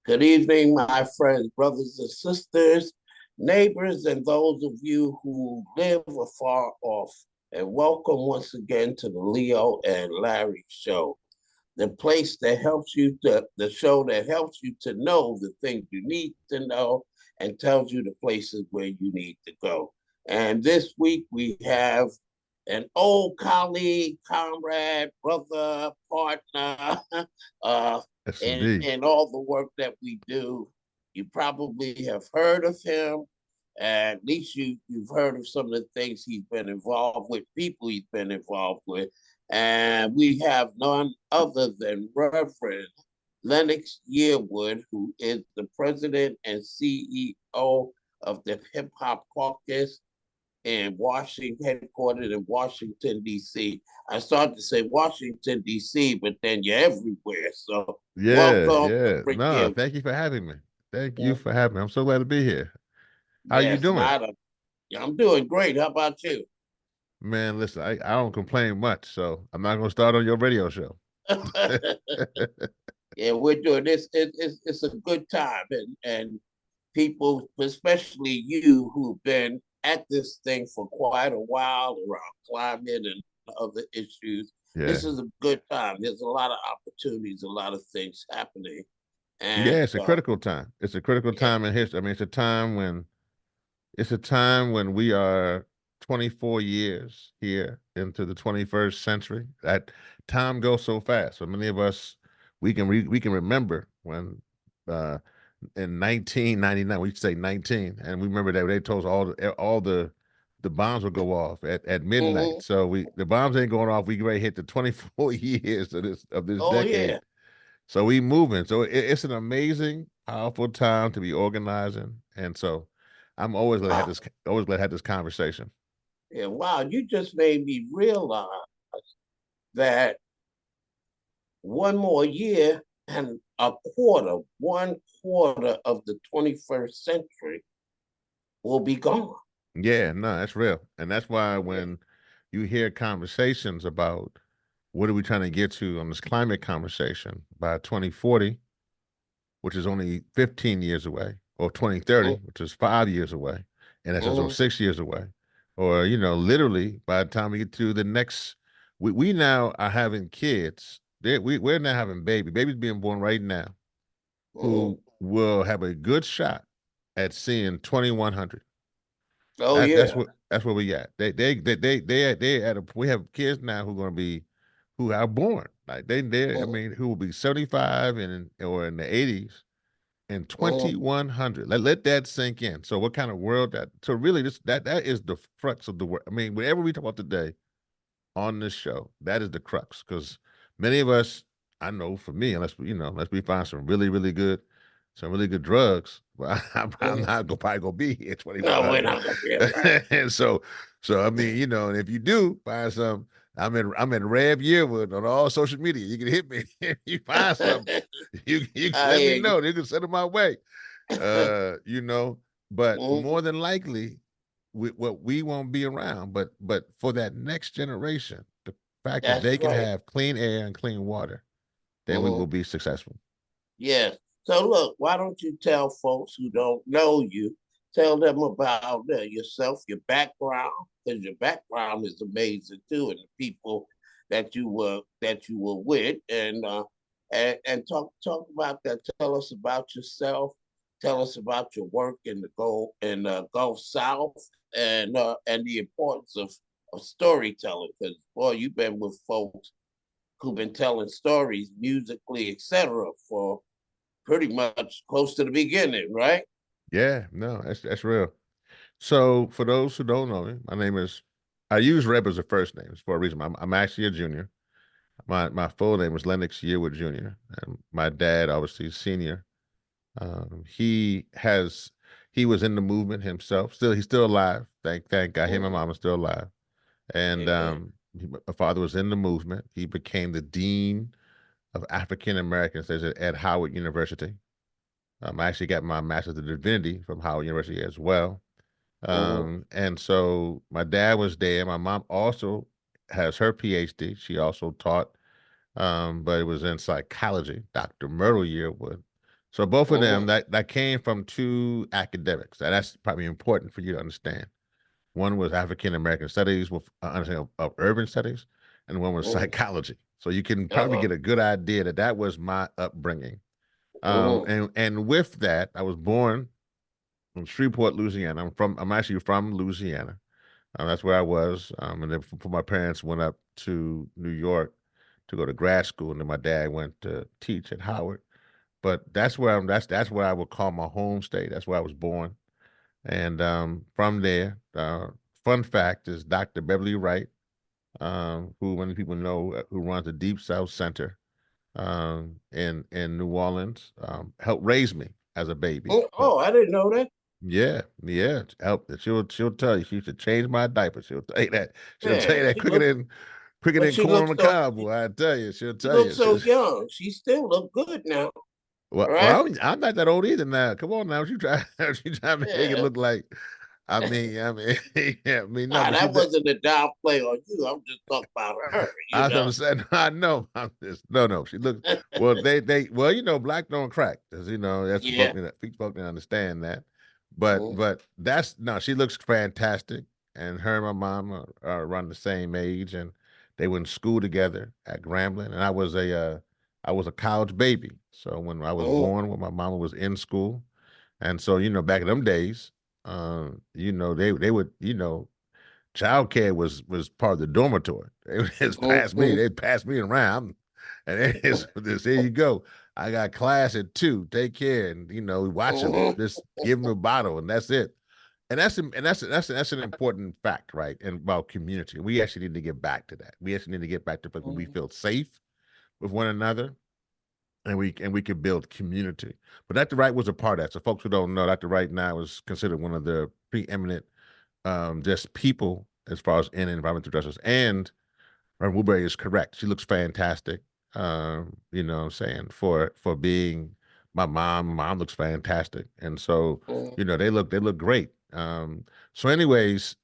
Good evening, my friends, brothers and sisters, neighbors, and those of you who live afar off. And welcome once again to the Leo and Larry Show, the place that helps you to, the show that helps you to know the things you need to know and tells you the places where you need to go. And this week we have an old colleague, comrade, brother, partner, uh, Yes, in, indeed. in all the work that we do. You probably have heard of him. At least you've heard of some of the things he's been involved with, people he's been involved with. And we have none other than Reverend Lennox Yearwood, who is the president and CEO of the Hip Hop Caucus in Washington, headquartered in Washington, D.C. I started to say Washington, D.C., but then you're everywhere. So Yeah, welcome, yeah. Reverend No, Yearwood. thank you for having me. Thank you for having me. I'm so glad to be here. How you Yes, doing? not a. I'm doing great. How about you? Man, listen, I don't complain much, so I'm not gonna start on your radio show. Yeah, we're doing this. It's a good time, and people, especially you, who've been at this thing for quite a while around climate and other issues. Yeah. This is a good time. There's a lot of opportunities, a lot of things happening, Yeah, and it's a critical time. It's a critical yeah, time in history. I mean, it's a time when we are 24 years here into the 21st century. That time goes so fast. So many of us we can remember when uh in 1999 we used to say 19, and we remember that they told us all the bombs would go off at midnight. hmm So we the bombs ain't going off. We ready to hit the 24 years of this oh decade. yeah, So we moving. So it's an amazing, powerful time to be organizing. And so I'm wow, always glad to have this conversation. yeah, wow. You just made me realize that one more year and a quarter, 1/4 of the 21st century will be gone. Yeah, no, that's real. And that's why Yeah. when you hear conversations about what are we trying to get to on this climate conversation by 2040, which is only 15 years away, or 2030, Mm-hmm. which is 5 years away, and that's also Mm-hmm. 6 years away, or literally by the time we get to the next, we now are having kids. We're now having babies being born right now Mm-hmm. who will have a good shot at seeing 2100. Oh That's yeah. what we got. They at a we have kids now who are going to be who are born like they I Mm-hmm. mean who will be 75 and or in the 80s and Mm-hmm. 2100. Let that sink in. So what kind of world that so really that is the crux of the world. I mean, whatever we talk about today on this show, that is the crux. Because many of us, I know for me, unless we find some really good drugs, well, I'm Mm-hmm. not gonna probably gonna be here No, we're 2100. not gonna be all right. And so I mean, and if you do find some, I'm in Rev Yearwood on all social media. You can hit me if you find something. You can I let me hear you. know. You can send it my way. Uh, you know, but Mm-hmm. more than likely, we won't be around. But for that next generation, the fact that That's they can right. have clean air and clean water, then we will Mm-hmm. be successful. Yes. So look, why don't you tell folks who don't know you, tell them about yourself, your background, because your background is amazing too, and the people that you were with, and talk about that. Tell us about yourself. Tell us about your work in the Gulf South, and the importance of storytelling. Because boy, you've been with folks who've been telling stories musically, etc., for pretty much close to the beginning, right? Yeah, no, that's real. So for those who don't know me, my name is I use Reb as a first name. It's for a reason. I'm actually a junior. My full name is Lennox Yearwood Jr. And my dad, obviously, is senior. He was in the movement himself. He's still alive. Thank God. Him and Mm, mom are still alive. And amen. my father was in the movement. He became the dean of African American Studies at Howard University. I actually got my master's of divinity from Howard University as well. Mm, And so my dad was there. My mom also has her PhD. She also taught, but it was in psychology. Dr. Myrtle Yearwood. So both of them Mm-hmm. that came from two academics. That's probably important for you to understand. One was African American Studies with understanding of urban studies, and one was Mm-hmm. psychology. So you can probably Uh-huh. get a good idea that that was my upbringing. Mm-hmm. And with that, I was born in Shreveport, Louisiana. I'm actually from Louisiana. That's where I was. And then before my parents went up to New York to go to grad school, and then my dad went to teach at Howard. But that's where I'm. That's where I would call my home state. That's where I was born. And from there, fun fact is Dr. Beverly Wright, who many people know, who runs the Deep South Center in New Orleans, helped raise me as a baby. Oh, I didn't know that. Yeah, yeah. Help. She'll tell you. She should change my diaper. She'll tell you that. She'll tell you Man, that quicker but than she corn on looks the so, cob, boy. I tell you, she'll she tell looks you. so young. She still look good now, right? Well, I'm not that old either now. Come on now, you try you try to make it Yeah. look like. I mean, yeah, I mean, no, Nah, but she that did. wasn't a downplay on you. I'm just talking about her, I you was know. gonna say, no, I know. I'm just no. She looks well. Well, black don't crack, as you know. That's Yeah. folk didn't understand that, Mm-hmm. but that's no. She looks fantastic, and her and my mom are around the same age, and they went to school together at Grambling, and I was a college baby. So when I was Mm-hmm. born, when my mama was in school, and so back in them days, they would childcare was part of the dormitory. They would just pass me. Mm-hmm. They passed me around, and it's this. Here you go. I got class at 2. Take care, and watch them. Mm-hmm. Just give them a bottle, and that's it. And that's an important fact, right? And about community, we actually need to get back to that. We actually need to get back to where we feel safe with one another, and we can build community. But Dr. Wright was a part of that. So folks who don't know, Dr. Wright now is considered one of the preeminent just people as far as in environmental justice. And her Woodbury is correct. She looks fantastic. What I'm saying, for being my mom. My mom looks fantastic. And so, they look great. So anyways,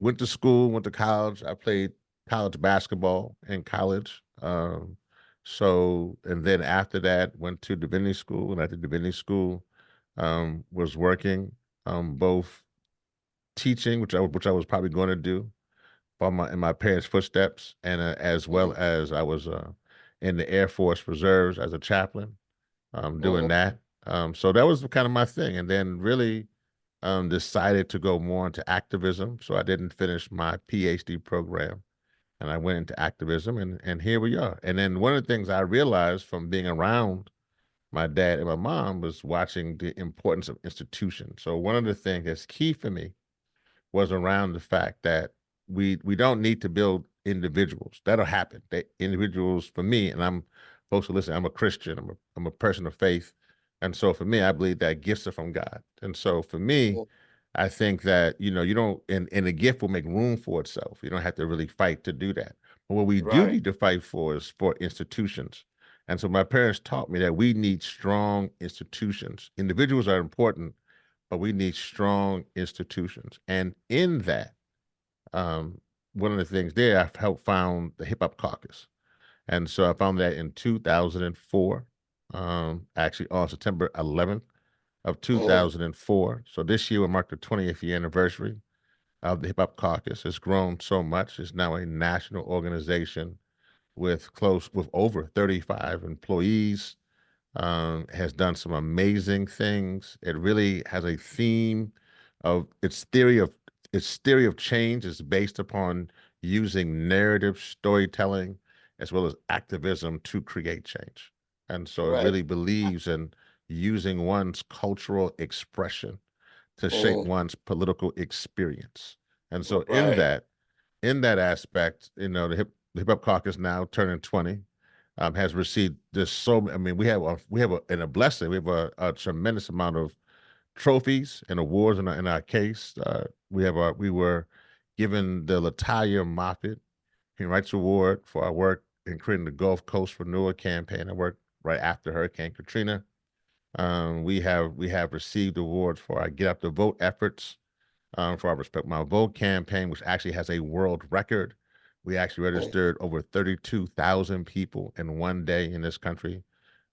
went to school, went to college. I played college basketball in college. And then after that, went to divinity school. And at the divinity school, was working both teaching, which I was probably going to do, in my parents' footsteps, and as well as I was in the Air Force Reserves as a chaplain, doing Mm-hmm. that. So that was kind of my thing, and then really decided to go more into activism. So I didn't finish my PhD program, and I went into activism, and here we are. And then one of the things I realized from being around my dad and my mom was watching the importance of institutions. So one of the things that's key for me was around the fact that we don't need to build individuals. That'll happen. They individuals for me, and I'm folks who listen, I'm a Christian, I'm a person of faith. And so for me, I believe that gifts are from God. And so for me, I think that, you don't and a gift will make room for itself. You don't have to really fight to do that. But what we do Right. need to fight for is for institutions. And so my parents taught me that we need strong institutions. Individuals are important, but we need strong institutions. And in that, um, one of the things there, I've helped found the Hip Hop Caucus. And so I found that in 2004, actually on September 11th of Mm-hmm. 2004. So this year will mark the 20th year anniversary of the Hip Hop Caucus. It's grown so much. It's now a national organization with over 35 employees, has done some amazing things. It really has a theme of its theory of change is based upon using narrative storytelling as well as activism to create change. And so it Right. really believes in using one's cultural expression to shape Mm-hmm. one's political experience. And so Right. in that aspect, the Hip Hop Caucus now turning 20, has received just so. I mean, and a blessing. We have a tremendous amount of trophies and awards in our case. We were given the Latalia Moffett Human Rights Award for our work in creating the Gulf Coast Renewal campaign. I worked right after Hurricane Katrina. We have received awards for our Get Up the Vote efforts, for our Respect My Vote campaign, which actually has a world record. We actually registered over 32,000 people in one day in this country,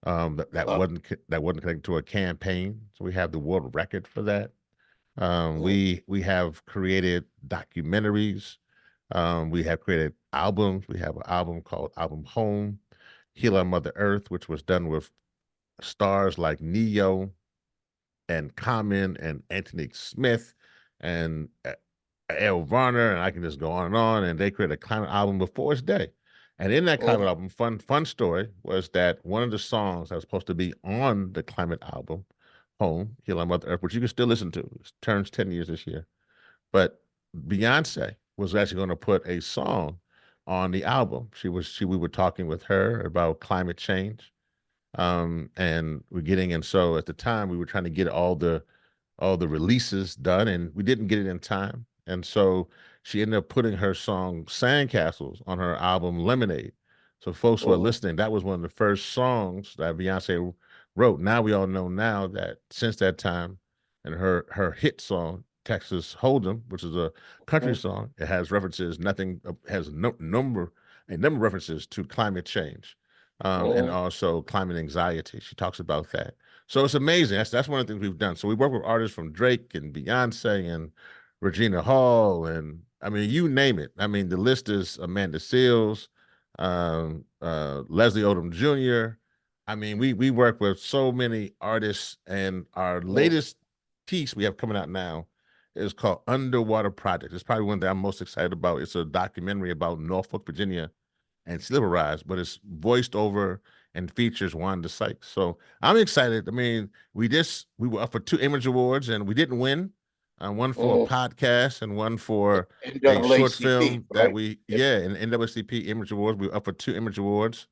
Uh-huh. that wasn't connected to a campaign. So we have the world record for that. Mhm. We have created documentaries. We have created albums. We have an album called Album Home, Heal Our Mother Earth, which was done with stars like Neo and Common and Anthony Smith and El Varner, and I can just go on and on. And they created a climate album before its day. And in that climate Mhm. album, fun story was that one of the songs that was supposed to be on the climate album, Home, Heal Our Mother Earth, which you can still listen to, it turns 10 years this year. But Beyonce was actually going to put a song on the album. We were talking with her about climate change. And we're getting, and so at the time we were trying to get all the releases done, and we didn't get it in time. And so she ended up putting her song Sandcastles on her album Lemonade. So folks who are Mhm. listening, that was one of the first songs that Beyonce wrote. Now we all know now that since that time, and her hit song Texas Hold'em, which is a country Mhm. song, it has references nothing has no number a number of references to climate change, and Mhm. also climate anxiety. She talks about that. So it's amazing. That's one of the things we've done. So we work with artists from Drake and Beyonce and Regina Hall, and I mean, you name it. I mean, the list is Amanda Seals, Leslie Odom Jr. I mean, we work with so many artists, and our Mhm. latest piece we have coming out now is called Underwater Project. It's probably one that I'm most excited about. It's a documentary about Norfolk, Virginia, and Sliverized, but it's voiced over and features Wanda Sykes. So I'm excited. I mean, we were up for 2 Image Awards and we didn't win. One for a Mhm. podcast and one for a short NAACP, film that right? in NAACP Image Awards. We were up for 2 Image Awards.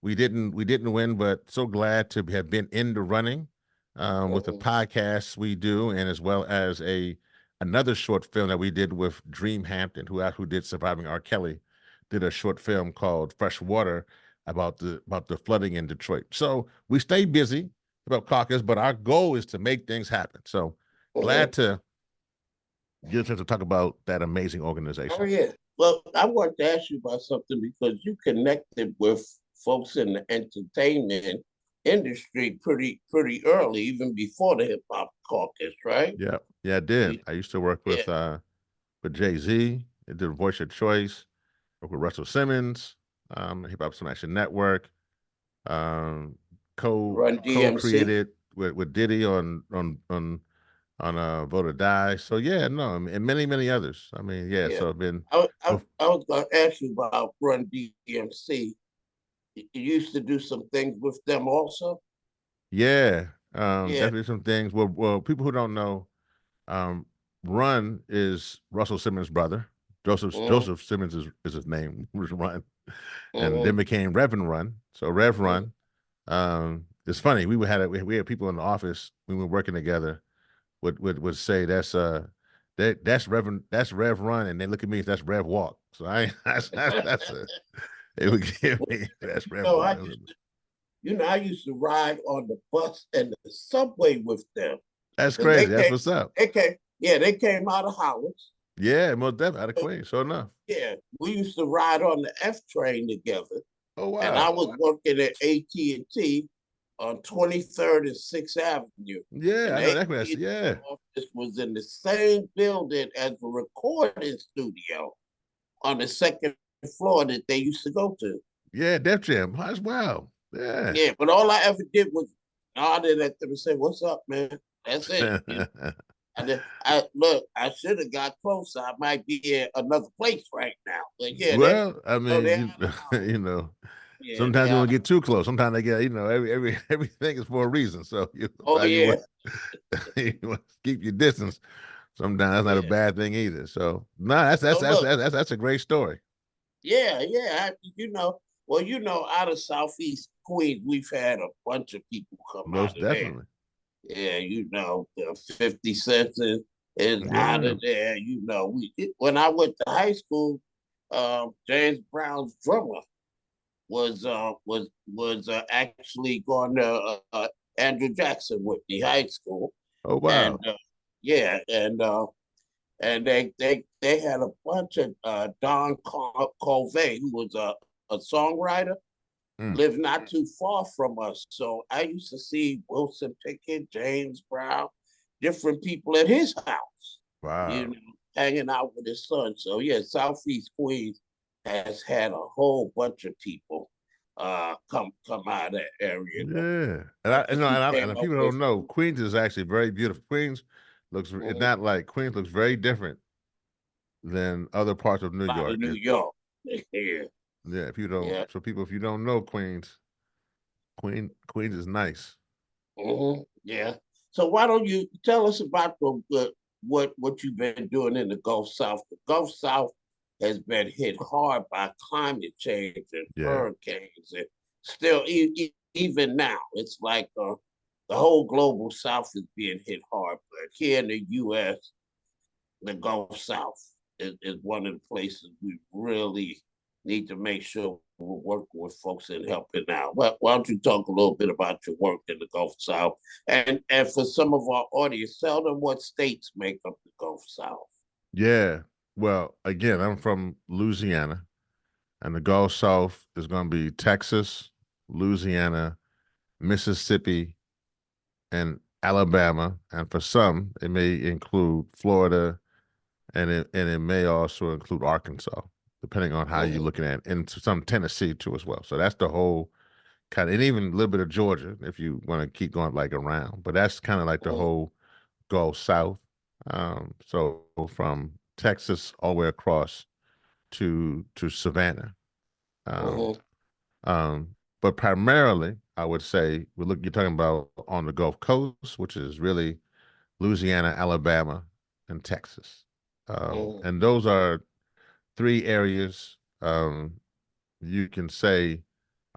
We didn't win, but so glad to have been in the running with the Mhm. podcasts we do, and as well as a another short film that we did with Dream Hampton, who did Surviving R. Kelly, did a short film called Fresh Water about the flooding in Detroit. So we stay busy about caucus, but our goal is to make things happen. So Mhm. glad to get a chance to talk about that amazing Oh organization. yeah. Well, I wanted to ask you about something because you connected with folks in the entertainment industry pretty early, even before the hip hop caucus, right? Yeah, yeah, I did. You- I used to work Yeah. with Jay Z. I did Voice Your Choice. Work with Russell Simmons, Hip Hop Action Network. Um, Run co DMC. created with Diddy on Vote or Die. So yeah, no, and many others. I mean, yeah. Yeah. So I've been, I well, I was gonna ask you about Run DMC. You used to do some things with them also. yeah, Yeah. definitely some things. Well, people who don't know, um, Run is Russell Simmons' brother. Mm-hmm. Joseph Simmons is his name. Was Run, and then Mm-hmm. became Reverend Run. So Rev Mm-hmm. Run. It's funny. We had people in the office when we were working together would say that's Rev Run, and they look at me, that's Rev Walk. So I that's a they would give me that's You Rev know, Walk. I used to ride on the bus and the subway with them That's because crazy. That's what's up. they came out of Howard. Yeah, most definitely out of Queens. Sure enough. Yeah, we used to ride on the F train together, Oh and I wow. was working at AT&T on 23rd and 6th Avenue, Yeah, and I the know that place. AT&T Yeah, office was in the same building as the recording studio on the second floor that they used to go to. yeah, Def Jam. That's wow. Yeah. Yeah, but all I ever did was nodded at them and said, "What's up, man?" That's it. I look. I should have got closer. I might be at another place right now. But yeah, Well, I they're mean, out of Howard. you know, Yeah, they sometimes you out want to of. get too close. Sometimes they get, everything is for a reason. So Oh sometimes yeah, you want to keep your distance. Sometimes that's not a yeah. bad thing either. So no, So look, that's a great story. yeah. Well, out of Southeast Queens, we've had a bunch of people come out Most of there. definitely. Yeah, the 50 Cent is out Yeah. of there. When I went to high school, James Brown's drummer was actually going to Andrew Jackson Whitney High School, Oh and wow. yeah, and they had a bunch of Colvey, who was a songwriter. Mm. live not too far from us. So I used to see Wilson Pickett, James Brown, different people at his house, you Wow. know, hanging out with his son. So yeah, Southeast Queens has had a whole bunch of people come out of that area. Yeah. And I That's and, what you and came up people with. don't know Queens is actually very beautiful. Queens looks it's Mhm. not like Queens looks very different than other parts of New A lot of York. New York. Yeah, Yeah, if you don't, yeah. so people, if you don't know Queens, Queens is nice. Yeah. So why don't you tell us about what you've been doing in the Gulf South? The Gulf South has been hit hard by climate change and Yeah. hurricanes, and still even now, it's like the whole global South is being hit hard. But here in the U.S., the Gulf South is one of the places we really need to make sure we're working with folks and helping out. Why don't you talk a little bit about your work in the Gulf South? And for some of our audience, tell them what states make up the Gulf South. Yeah. Well, again, I'm from Louisiana, and the Gulf South is going to be Texas, Louisiana, Mississippi, and Alabama. And for some, it may include Florida, and it may also include Arkansas, depending on how you're Mm-hmm, looking at it, and some Tennessee too as well. So that's the whole kind of, and even a little bit of Georgia if you want to keep going like around. But that's kind of like the whole Gulf South. So from Texas all the way across to Savannah. Um, mm-hmm, but primarily, I would say you're talking about on the Gulf Coast, which is really Louisiana, Alabama, and Texas. mm-hmm, And those are three areas you can say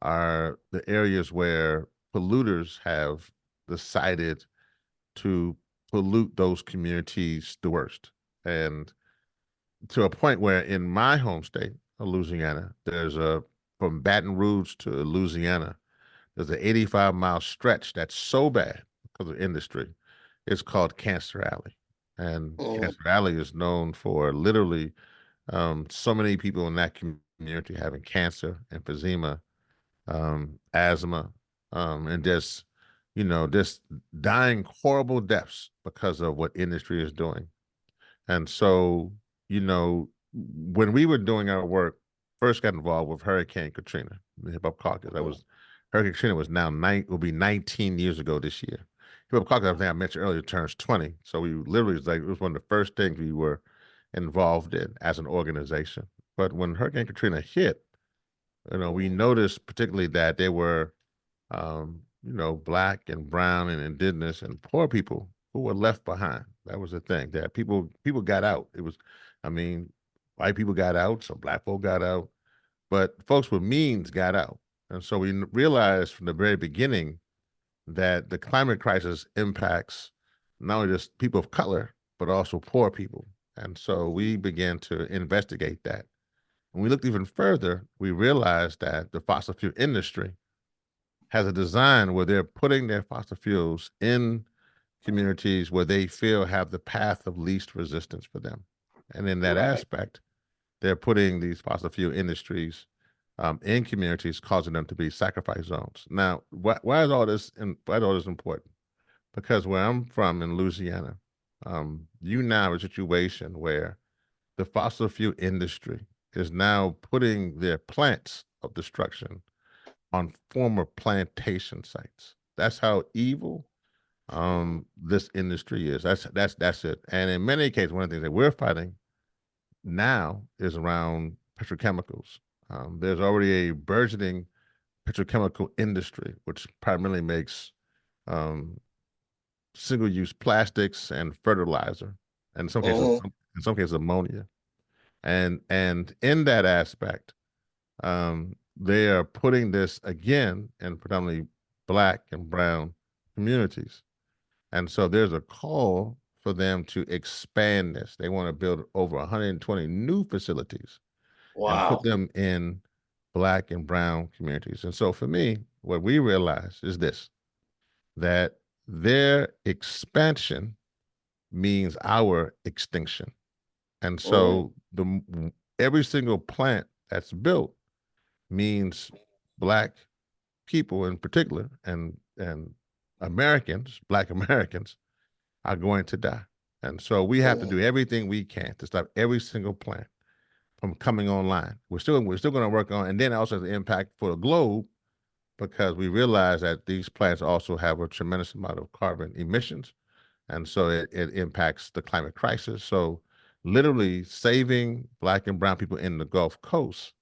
are the areas where polluters have decided to pollute those communities the worst. And to a point where in my home state of Louisiana, there's a from Baton Rouge to Louisiana, there's an 85-mile stretch that's so bad because of industry. It's called Cancer Alley. And mm-hmm, Cancer Alley is known for literally so many people in that community having cancer, emphysema, asthma, and just dying horrible deaths because of what industry is doing. And so, when we were doing our work, first got involved with Hurricane Katrina, the Hip Hop Caucus. That was Hurricane Katrina was now will be 19 years ago this year. Hip Hop Caucus, I think I mentioned earlier, turns 20. So we literally it was one of the first things we were involved in as an organization. But when Hurricane Katrina hit, we noticed particularly that there were black and brown and indigenous and poor people who were left behind. That was the thing that people got out. It was, I mean, white people got out, some black folk got out, but folks with means got out. And so we realized from the very beginning that the climate crisis impacts not only just people of color, but also poor people. And so we began to investigate that. When we looked even further, we realized that the fossil fuel industry has a design where they're putting their fossil fuels in communities where they feel have the path of least resistance for them. And in that right. aspect, they're putting these fossil fuel industries in communities, causing them to be sacrifice zones. Now, why is all this important? Because where I'm from in Louisiana, you now have a situation where the fossil fuel industry is now putting their plants of destruction on former plantation sites. That's how evil this industry is. That's it. And in many cases, one of the things that we're fighting now is around petrochemicals. There's already a burgeoning petrochemical industry, which primarily makes um, single-use plastics and fertilizer, and Mm-hmm, in some cases, ammonia. And in that aspect, they are putting this again in predominantly black and brown communities. And so there's a call for them to expand this. They want to build over 120 new facilities and put wow. them in black and brown communities. And so for me, what we realize is this, that their expansion means our extinction. And Mm-hmm, so every single plant that's built means black people in particular, and Americans, Black Americans, are going to die. And so we have to do everything we can to stop every single plant from coming online. We're still going to work on, and then also the impact for the globe, because we realize that these plants also have a tremendous amount of carbon emissions, and so it impacts the climate crisis. So literally saving Black and brown people in the Gulf Coast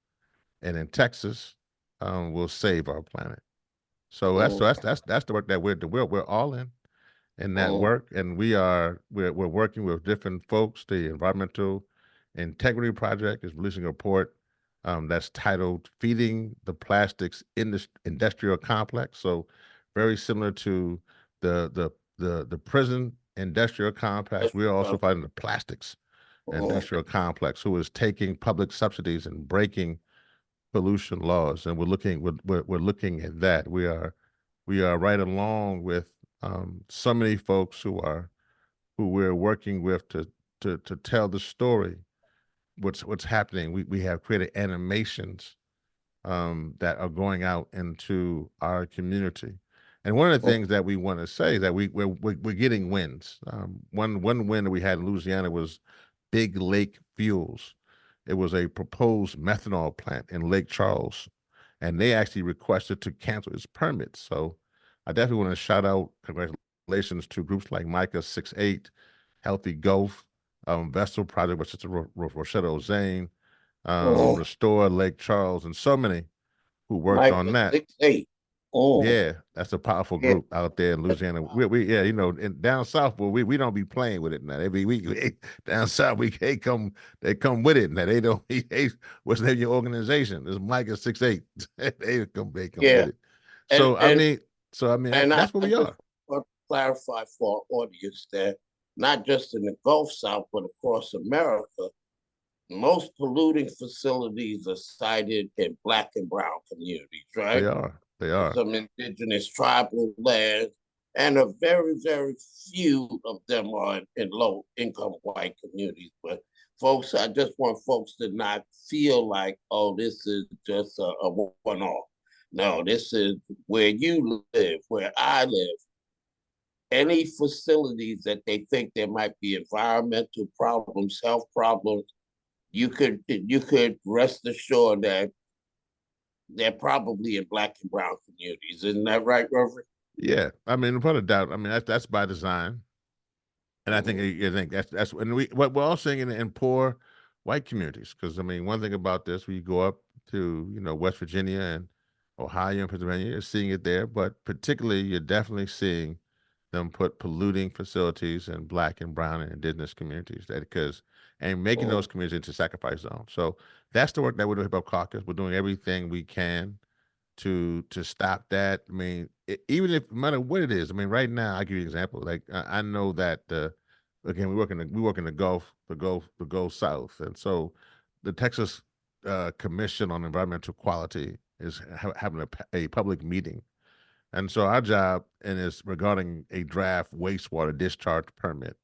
and in Texas will save our planet. So that's the work that we're all in that work, and we're working with different folks. The Environmental Integrity Project is releasing a report that's titled "Feeding the Plastics Industrial Complex." So very similar to the prison industrial complex, we're also fighting the plastics industrial complex, who is taking public subsidies and breaking pollution laws, and we're looking at that. We are right along with so many folks who we're working with to tell the story, what's happening. We have created animations that are going out into our community. And one of the things that we want to say is that we're getting wins. One win that we had in Louisiana was Big Lake Fuels. It was a proposed methanol plant in Lake Charles, and they actually requested to cancel its permits. So I definitely want to shout out congratulations to groups like Micah 68, Healthy Gulf, Vessel Project, which is Rochetta Zane, Restore Lake Charles, and so many who worked on Micah that. 68. Oh, Yeah, that's a powerful yeah. group out there in Louisiana. We yeah, and down south, well, we don't be playing with it now. Down south, they come with it now. They don't. What's the name of your organization? It's Micah 68. They come Yeah. with it. And So I and mean, I that's where we just are. want to clarify for our audience that not just in the Gulf South, but across America, most polluting facilities are sited in Black and brown communities, They right? are. They And are. some indigenous tribal lands, and a very, very few of them are in low income white communities. But folks, I just want folks to not feel like, oh, this is just a one off. No, this is where you live, where I live. Any facilities that they think there might be environmental problems, health problems, you could rest assured that they're probably in Black and brown communities. Isn't that right, Reverend? Yeah, I mean, without a doubt. I mean, that's by design. And I think Mm-hmm. I think that's and what we're all seeing in poor white communities. Because I mean, one thing about this, when you go up to West Virginia and Ohio and Pennsylvania, you're seeing it there. But particularly, you're definitely seeing them put polluting facilities in Black and brown and indigenous communities. That because and making those communities into sacrifice zones. So that's the work that we're doing at Hip Hop Caucus. We're doing everything we can to stop that. I mean, even if no matter what it is. I mean, right now, I give you an example. Like I know that again, we work in the Gulf South, and so the Texas Commission on Environmental Quality is having a public meeting, and so our job and is regarding a draft wastewater discharge permit.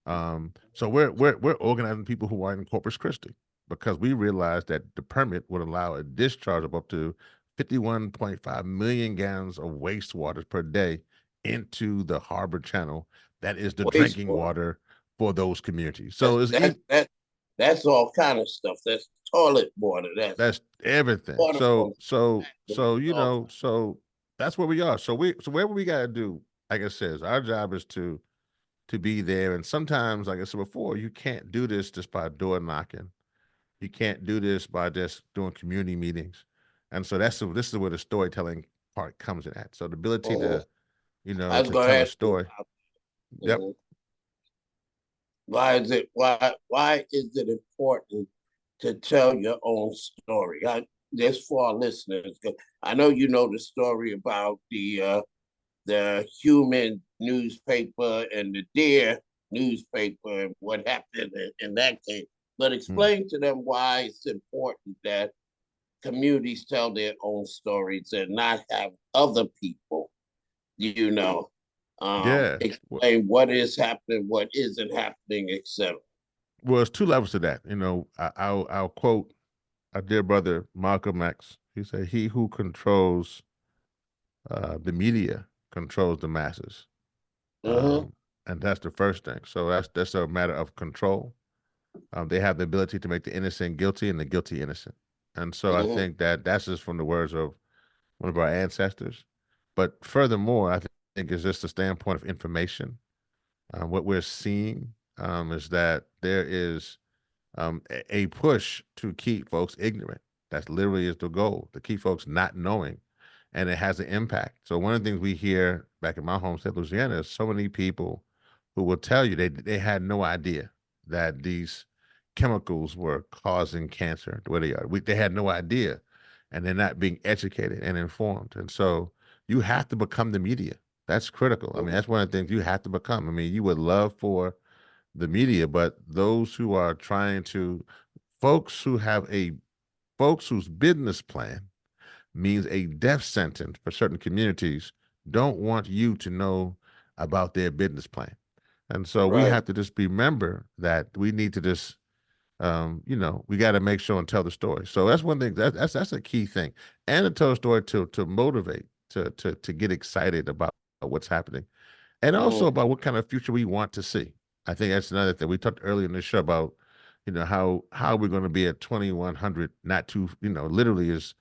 So we're organizing people who are in Corpus Christi because we realize that the permit would allow a discharge of up to 51.5 million gallons of wastewater per day into the harbor channel. That is the drinking Wastewater. water for those communities. That's So it's that's that that's all kind of stuff. That's toilet water. That's that's everything. water So from so factories. so All so that's where we are. So whatever we got to do, like I said, our job is to be there. And sometimes, like I said before, you can't do this just by door knocking. You can't do this by just doing community meetings. And so this is where the storytelling part comes in at. So the ability Mhm. I was to gonna tell a ask you story. about. Yep. Mhm. Why is it important to tell your own story? This for our listeners. 'Cause I know you know the story about the human newspaper and the deer newspaper and what happened in that case. But Mm. explain to them why it's important that communities tell their own stories and not have other people, you know, Yeah. Well, explain what is happening, what isn't happening, etc. it's two levels to that. I'll quote our dear brother Malcolm X. He said, "He who controls the media controls the masses, Mm-hmm. and that's the first thing. So that's a matter of control. They have the ability to make the innocent guilty and the guilty innocent. And so I Mm-hmm. think that that's just from the words of one of our ancestors. But furthermore, I think it's just a standpoint of information. What we're seeing is that there is a push to keep folks ignorant. That's literally is the goal, to keep folks not knowing, and it has an impact. So one of the things we hear back in my home state, Louisiana, is so many people who will tell you they had no idea that these chemicals were causing cancer the way they are. They had no idea, and they're not being educated and informed. And so you have to become the media. That's critical. I mean, that's one of the things you have to become. I mean, you would love for the media, but those who are trying to, folks who have a, folks whose business plan means a death sentence for certain communities don't want you to know about their business plan. And so we Right. have to just remember that we need to just, we got to make sure and tell the story. So that's one thing. That's a key thing, and to tell a story to motivate, to get excited about what's happening, and also Mm-hmm. about what kind of future we want to see. I think that's another thing we talked earlier in the show about, how we're going to be at 2100, not too, literally is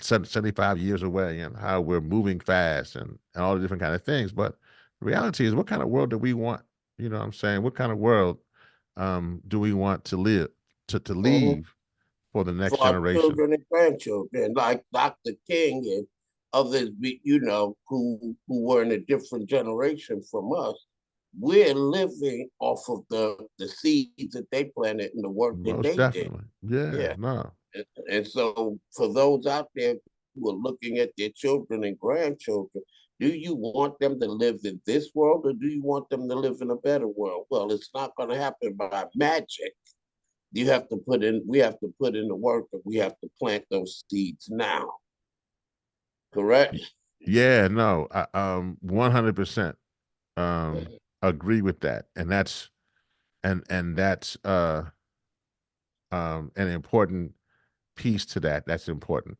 75 years away, and how we're moving fast and all the different kind of things. But the reality is, what kind of world do we want? You know what I'm saying? What kind of world do we want to live to Mm-hmm. leave for the next For our generation? children and grandchildren, like Dr. King and others, who were in a different generation from us. We're living off of the seeds that they planted and the work that Most they did. definitely. Yeah, Yeah. no. And so for those out there who are looking at their children and grandchildren, do you want them to live in this world or do you want them to live in a better world? Well, it's not going to happen by magic. You have to put in, we have to put in the work and we have to plant those seeds now. Correct? Yeah, no. 100%. Agree with that. And that's an important piece to that. That's important.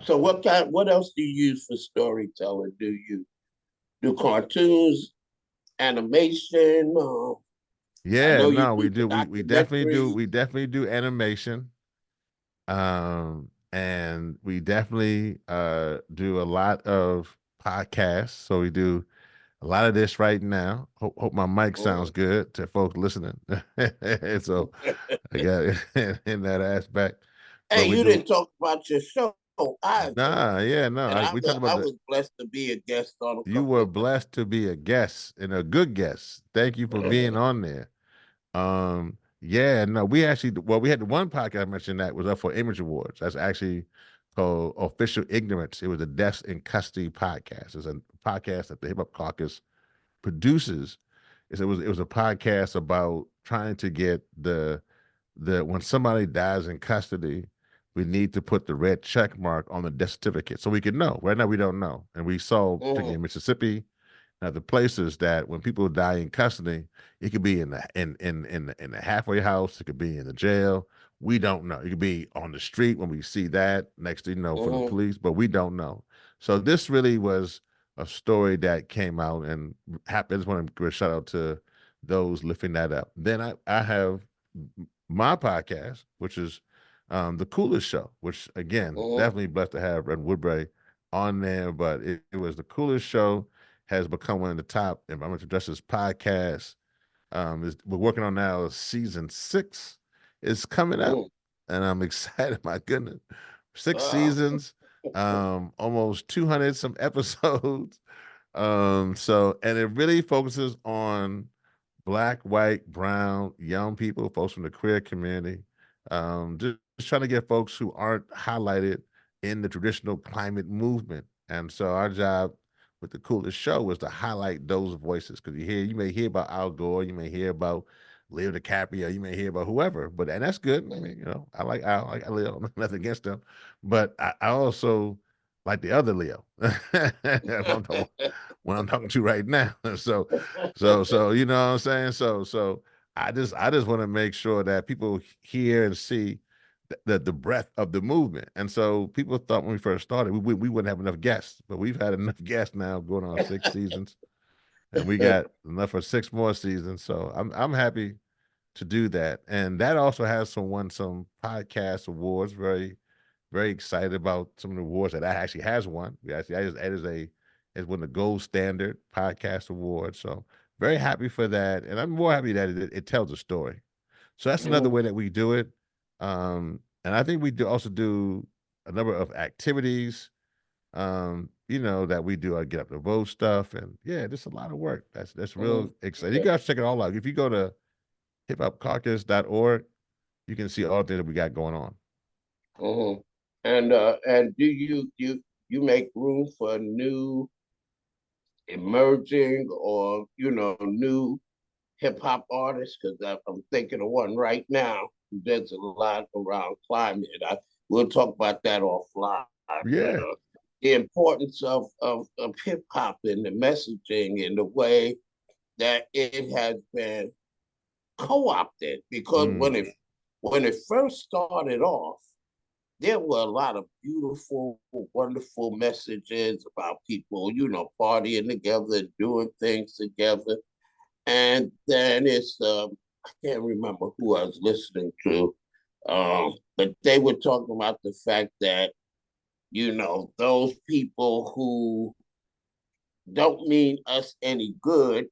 So what else do you use for storytelling? Do you do cartoons, animation? I Yeah, know you no, do we the do. We definitely do. documentary. We definitely do animation. And we definitely do a lot of podcasts. So we do a lot of this right now. Hope my mic sounds Mm. good to folks listening. And so I got it in that aspect. Hey, But we you do, didn't talk about your show either. nah, yeah, no. And We talked about I the, was blessed to be a guest on a you couple were of blessed to be a guest and a good guest. Thank you for being them. on there. Yeah, no, we actually, well, we had the one podcast I mentioned that was up for Image Awards. That's actually called Official Ignorance. It was a Deaths in Custody podcast. It's a podcast that the Hip Hop Caucus produces. It was a podcast about trying to get the when somebody dies in custody, we need to put the red check mark on the death certificate so we can know. Right now we don't know. And we saw, particularly Mhm, in Mississippi, the places that when people die in custody, it could be in the halfway house, it could be in the jail. We don't know. It could be on the street when we see that next to from the mhm, police, but we don't know. So this really was a story that came out and happened. I just want to give a shout out to those lifting that up. Then I have my podcast, which is the coolest show, which again, mhm, definitely blessed to have Red Woodbury on there, but it was the coolest show, has become one of the top environmental justice podcasts. We're working on now season 6 is coming up, mhm. and I'm excited. My goodness, 6 Ah, seasons, almost 200 some episodes. So and it really focuses on black, white, brown, young people, folks from the queer community. Just trying to get folks who aren't highlighted in the traditional climate movement. And so our job with the coolest show was to highlight those voices because you may hear about Al Gore, you may hear about Leo DiCaprio, you may hear about whoever, and that's good. I mean, I like Al, I Leo, nothing against them, but I also like the other Leo. When I'm talking to right now. So you know what I'm saying? So I just want to make sure that people hear and see the breadth of the movement. And so people thought when we first started, we wouldn't have enough guests, but we've had enough guests now going on 6 seasons, and we got enough for 6 more seasons. So I'm happy to do that. And that also has won some podcast awards. Very excited about some of the awards that actually has won. We actually has won the gold standard podcast award. So very happy for that. And I'm more happy that it tells a story. So that's another way that we do it. And I think we also do a number of activities, that we do get up to vote stuff. And yeah, just a lot of work. That's real exciting. You guys check it all out. If you go to hiphopcaucus.org, you can see all the things that we got going on. Mm-hmm. And do you make room for new emerging or new hip hop artists? Because I'm thinking of one right now. There's a lot around climate. We'll talk about that offline. But Yeah. the importance of hip hop and the messaging and the way that it has been co-opted, because Mm. when it first started off, there were a lot of beautiful, wonderful messages about people, partying together, doing things together. And then I can't remember who I was listening to, but they were talking about the fact that, those people who don't mean us any good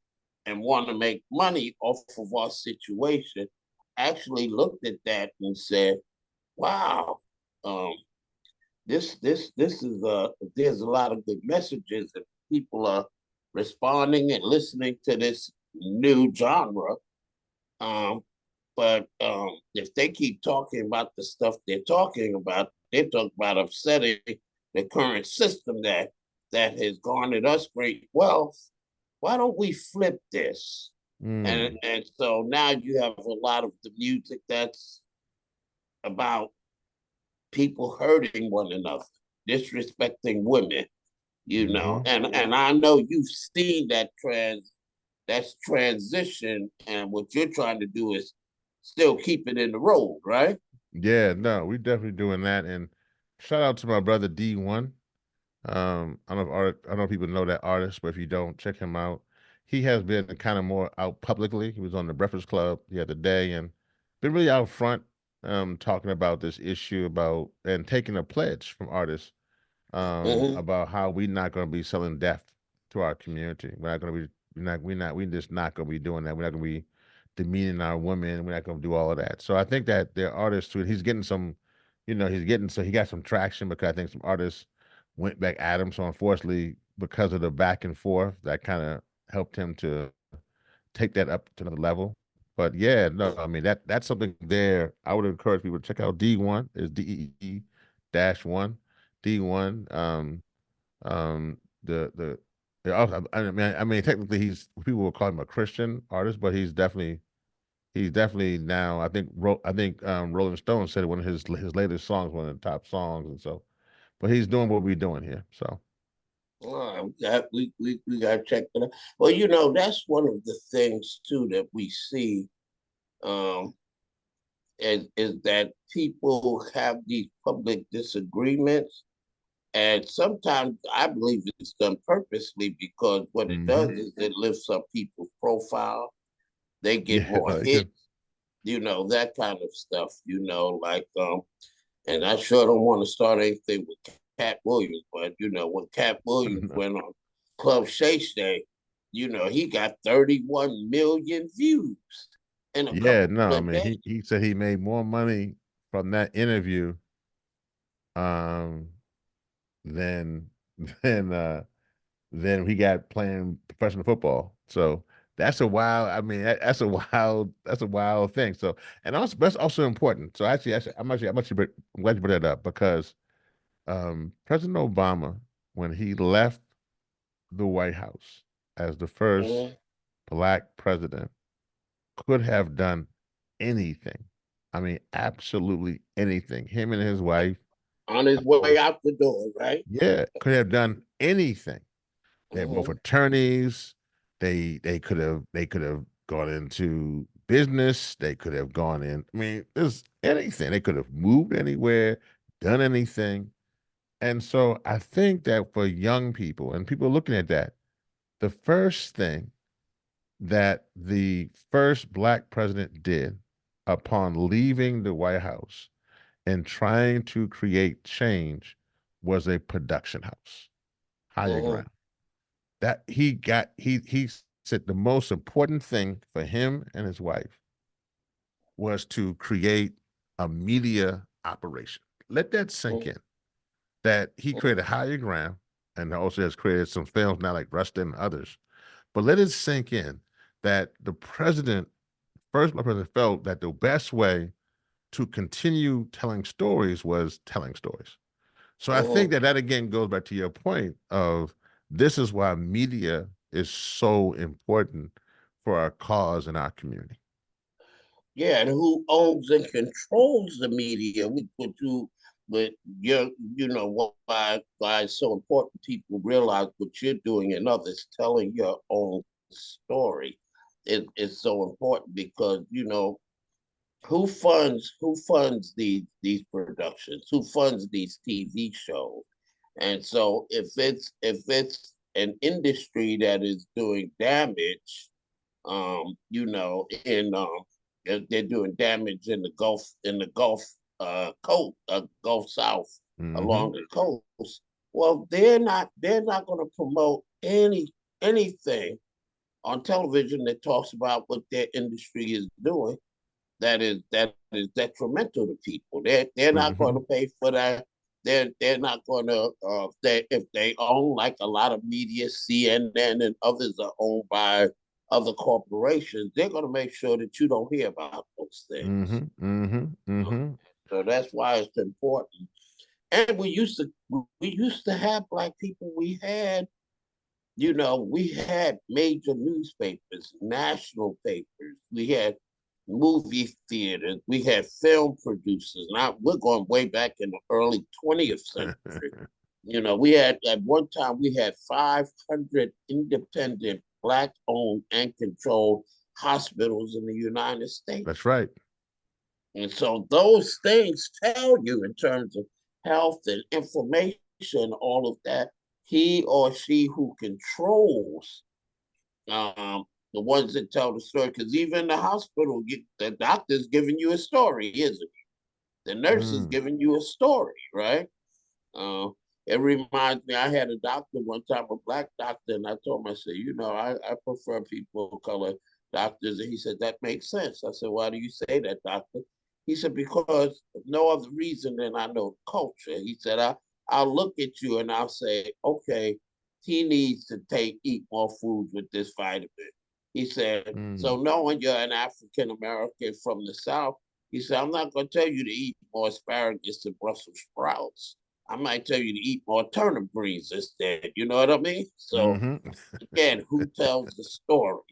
and want to make money off of our situation actually looked at that and said, wow, um, this is there's a lot of good messages and people are responding and listening to this new genre. Um, but if they keep talking about the stuff they're talking about, they talk about upsetting the current system that has garnered us great wealth. Why don't we flip this? And Mm. and so now you have a lot of the music that's about people hurting one another, disrespecting women, Mm-hmm. and I know you've seen that's transition, and what you're trying to do is still keep it in the road, right? Yeah, no, we definitely doing that. And shout out to my brother D1. I don't know if people know that artist, but if you don't, check him out. He has been kind of more out publicly. He was on the Breakfast Club the other day and been really out front, talking about this issue about and taking a pledge from artists, Mm-hmm. about how we're not going to be selling death to our community. We just not going to be doing that. We're not going to be demeaning our women. We're not going to do all of that. So I think that there are artists too. He's getting some, he got some traction because I think some artists went back at him. So unfortunately, because of the back and forth, that kind of helped him to take that up to another level. But yeah, no, I mean that's something there. I would encourage people to check out D1 is DEE dash one D1. Um, I mean, technically people will call him a Christian artist, but he's definitely now. I think Rolling Stone said one of his latest songs, one of the top songs, and so. But he's doing what we're doing here. So We got to check that out. Well, that's one of the things too that we see, um, is that people have these public disagreements. And sometimes I believe it's done purposely, because what it hmm does is it lifts up people's profile. They get yeah, more no, yeah. hits, that kind of stuff, like, and I sure don't want to start anything with Cat Williams, but when Cat Williams went on Club Shay Shay, he got 31 million views in a Yeah, couple no, I of mean days. he said he made more money from that interview um than than than he got playing professional football. So that's a wild. I mean, that's a wild thing. So and also that's also important. So I'm glad you brought that up because President Obama, when he left the White House as the first Mhm. black president, could have done anything. I mean, absolutely anything. Him and his wife, On his both, way out the door, right? yeah, could have done anything. They're both Mm-hmm. attorneys. They could have gone into business. They could have gone in. I mean, anything. They could have moved anywhere, done anything. And so I think that for young people and people looking at that, the first thing that the first black president did upon leaving the White House and trying to create change was a production house, higher Mm-hmm. ground. That he said the most important thing for him and his wife was to create a media operation. Let that sink in. That he created higher ground and also has created some films now like Rustin and others. But let it sink in that the president, first black president, felt that the best way to continue telling stories was telling stories. So I think Mm-hmm. that that again goes back to your point of this is why media is so important for our cause and our community. Yeah, and who owns and controls the media? But you know why it's so important. People realize what you're doing and others telling your own story is so important because who funds these productions? Who funds these TV shows? And so if it's an industry that is doing damage, they're doing damage in the Gulf South Mm-hmm. along the coast. Well, they're not going to promote anything on television that talks about what their industry is doing that is detrimental to people. They're not going Mm-hmm. to pay for that. They're not going to if they own like a lot of media, CNN and others are owned by other corporations. They're going to make sure that you don't hear about those things. Mm-hmm. Mm-hmm. Mm-hmm. So that's why it's important. And we used to have black people. We had major newspapers, national papers. We had movie theaters. We had film producers. Now we're going way back in the early 20th century. We had at one time we had 500 independent, black-owned and controlled hospitals in the United That's States. right. And so those things tell you in terms of health and information, all of that. He or she who controls the ones that tell the story, because even the hospital, the doctor's giving you a story, isn't it? The nurse is Mm. giving you a story, right? Uh, it reminds me, I had a doctor one time, a black doctor, and I told him, I said, I prefer people of color doctors. And he said, that makes sense. I said, why do you say that, doctor? He said, because no other reason than I know the culture. He said, I'll look at you and I'll say, okay, he needs to eat more foods with this vitamin. He said, Mm. so knowing you're an African American from the South, he said, I'm not going to tell you to eat more asparagus and Brussels sprouts. I might tell you to eat more turnip greens instead. You know what I mean? So Mm-hmm. again, who tells the story?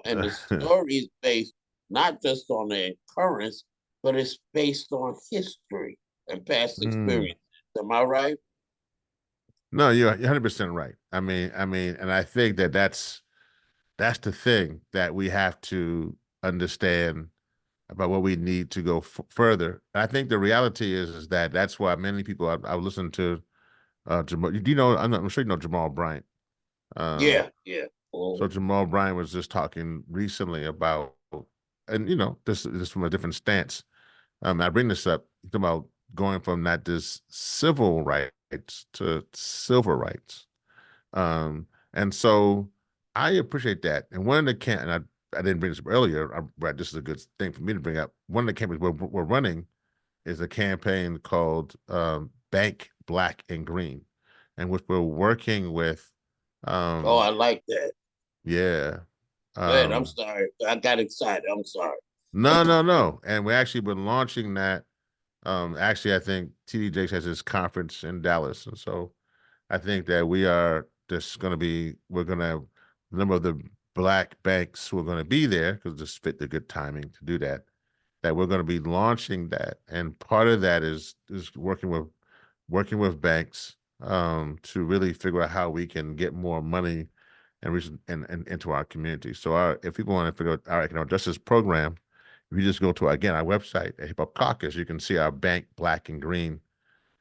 And the story is based not just on the occurrence, but it's based on history and past Mm. experience. Am I right? No, you're 100% right. I mean, and I think that that's the thing that we have to understand about what we need to go further. And I think the reality is that that's why many people I listened to Jamal. Do you know? I'm sure you know Jamal Bryant. Um, Yeah, yeah. so Mhm. Jamal Bryant was just talking recently about, and this from a different stance. I bring this up about going from not just civil rights to civil rights. And so I appreciate that. And one of the and I didn't bring this up earlier, but this is a good thing for me to bring up. One of the campaigns we're running is a campaign called Bank Black and Green, in which we're working with, Oh, um, I like that. yeah, Good. I'm um, sorry. I got excited. I'm sorry. no. And we actually been launching that. Actually, I think TD Jakes has his conference in Dallas. And so I think that we are just going to we're going to have a number of the black banks who are going to be there because just fit the good timing to do that. That we're going to be launching that, and part of that is working with banks to really figure out how we can get more money and reach and into our community. So if people want to figure out our economic justice program, if you just go to again our website, Hip Hop Caucus, you can see our Bank Black and Green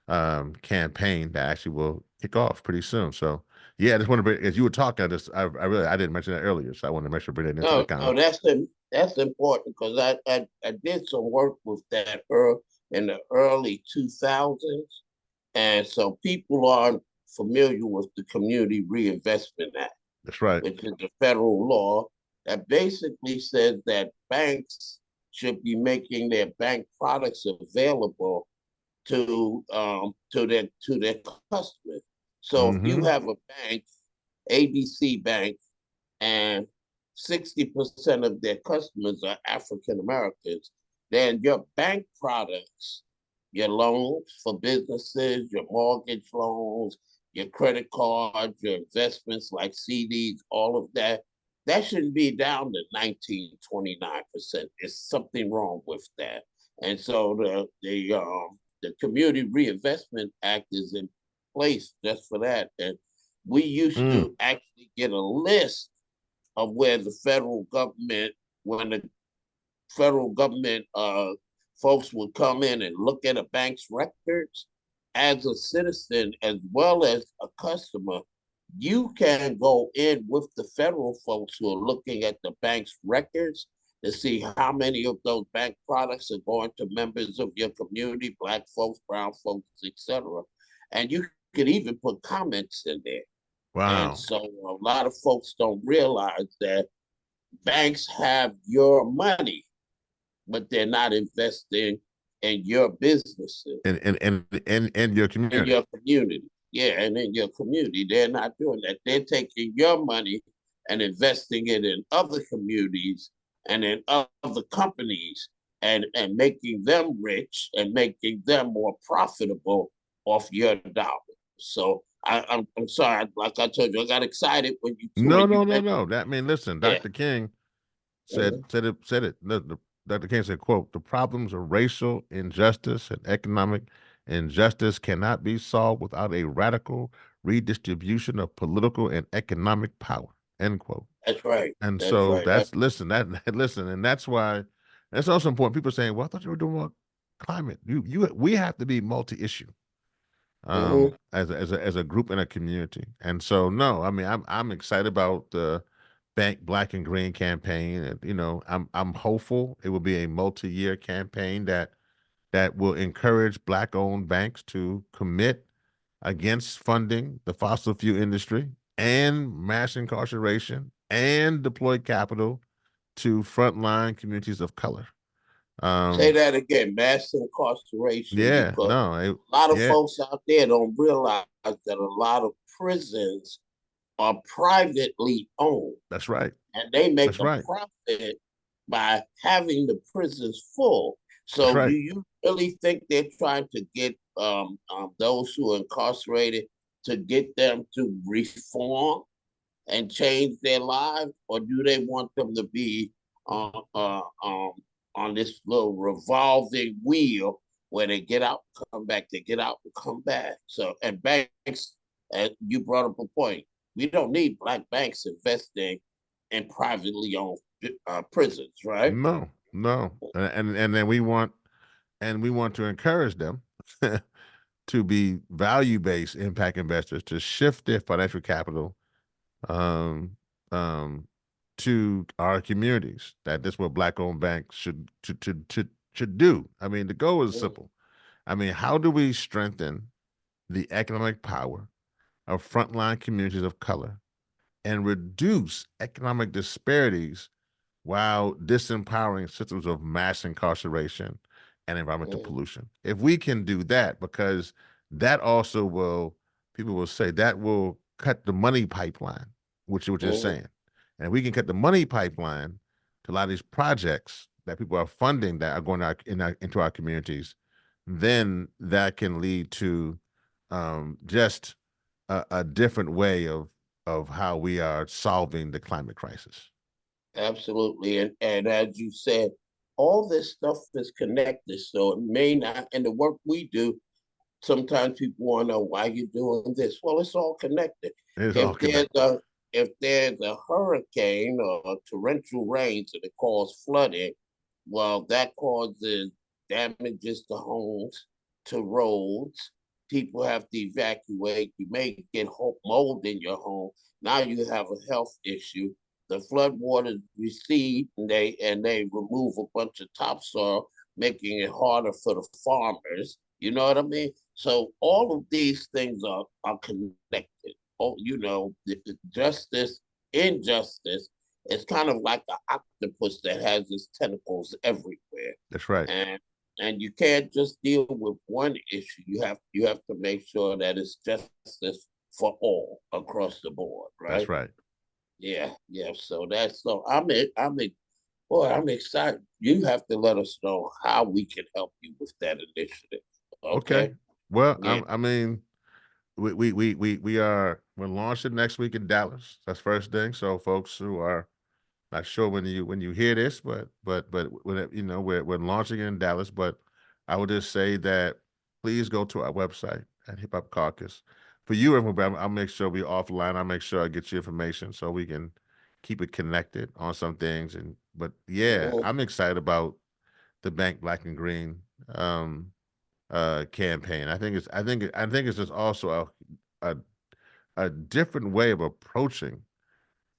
campaign that actually will kick off pretty soon. So yeah, I just want to bring, as you were talking, I didn't mention that earlier, so I want to make sure to bring that into the No, no, comment. that's important because I did some work with that in the early 2000s, and so people aren't familiar with the Community Reinvestment Act, That's right. which is a federal law that basically says that banks should be making their bank products available to their customers. So if you Mm-hmm. have a bank, ABC Bank, and 60% of their customers are African Americans, then your bank products, your loans for businesses, your mortgage loans, your credit cards, your investments like CDs, all of that, that shouldn't be down to 19-29%. There's something wrong with that. And so the Community Reinvestment Act is in place just for that. And we used Mm. to actually get a list of where the federal government, when the federal government folks would come in and look at a bank's records, as a citizen as well as a customer, you can go in with the federal folks who are looking at the bank's records to see how many of those bank products are going to members of your community, Black folks, brown folks, etc. And you could even put comments in there. And Wow. so a lot of folks don't realize that banks have your money, but they're not investing in your businesses, And your in community. your community. Yeah, and in your community, they're not doing that. They're taking your money and investing it in other communities and in other companies and making them rich and making them more profitable off your dollars. So I'm sorry, like I told you, I got excited No, when you no, no, mentioned, no. That mean, listen, yeah. Dr. King Mhm. said it. Dr. King said, quote, the problems of racial injustice and economic injustice cannot be solved without a radical redistribution of political and economic power, end quote. That's right. And That's so right. That, that's listen, that listen, and that's why that's also important. People saying, well, I thought you were doing more climate. We have to be multi-issue mhm. as a group and a community. And so no, I mean I'm excited about the Bank Black and Green campaign. And I'm hopeful it will be a multi-year campaign that will encourage Black owned banks to commit against funding the fossil fuel industry and mass incarceration and deploy capital to frontline communities of color. Say Um, that again, mass incarceration, yeah, because no, a lot of yeah, folks out there don't realize that a lot of prisons are privately owned that's right. and they make That's a right. profit by having the prisons full. That's So, do right. you really think they're trying to get those who are incarcerated to get them to reform and change their lives, or do they want them to be uh, uh, um, on this little revolving wheel where they get out, come back, they get out, and come back? So, and banks, you brought up a point. We don't need Black banks investing in privately owned prisons, right? No, no, and then we want to encourage them to be value-based impact investors to shift their financial capital um, um, to our communities. That this what Black-owned banks should do. I mean, the goal is Mm-hmm. simple. I mean, how do we strengthen the economic power of frontline communities of color and reduce economic disparities while disempowering systems of mass incarceration and environmental Mm-hmm. pollution? If we can do that, because that also will, people will say that will cut the money pipeline, which you're Mm-hmm. saying. And if we can cut the money pipeline to a lot of these projects that people are funding that are going into our communities, then that can lead to just a different way of how we are solving the climate crisis. Absolutely. And as you said, all this stuff is connected. So it may not, in the work we do, sometimes people want to know why you're doing this. Well, it's all connected. It's all If there's connected. a if there's a hurricane or torrential rains and it causes flooding, Well, that causes damages to homes, to roads. People have to evacuate. You may get mold in your home. Now you have a health issue. The flood waters recede and they remove a bunch of topsoil, making it harder for the farmers. You know what I mean? So all of these things are connected. Oh, the justice, injustice, it's kind of like an octopus that has its tentacles everywhere, That's right. and you can't just deal with one issue. You have to make sure that it's justice for all across the board, That's right? right. Yeah, yeah. So boy, I'm excited. You have to let us know how we can help you with that initiative. Okay. Okay? Well, Yeah. I mean, we're launching next week in Dallas. That's first thing. So folks who are not sure when you hear this, but when we're launching in Dallas. But I would just say that please go to our website at Hip Hop Caucus. For you, everybody, I'll make sure we're offline. I'll make sure I get you information so we can keep it connected on some things. But yeah, Mhm. I'm excited about the Bank Black and Green um campaign. I think it's just also a a different way of approaching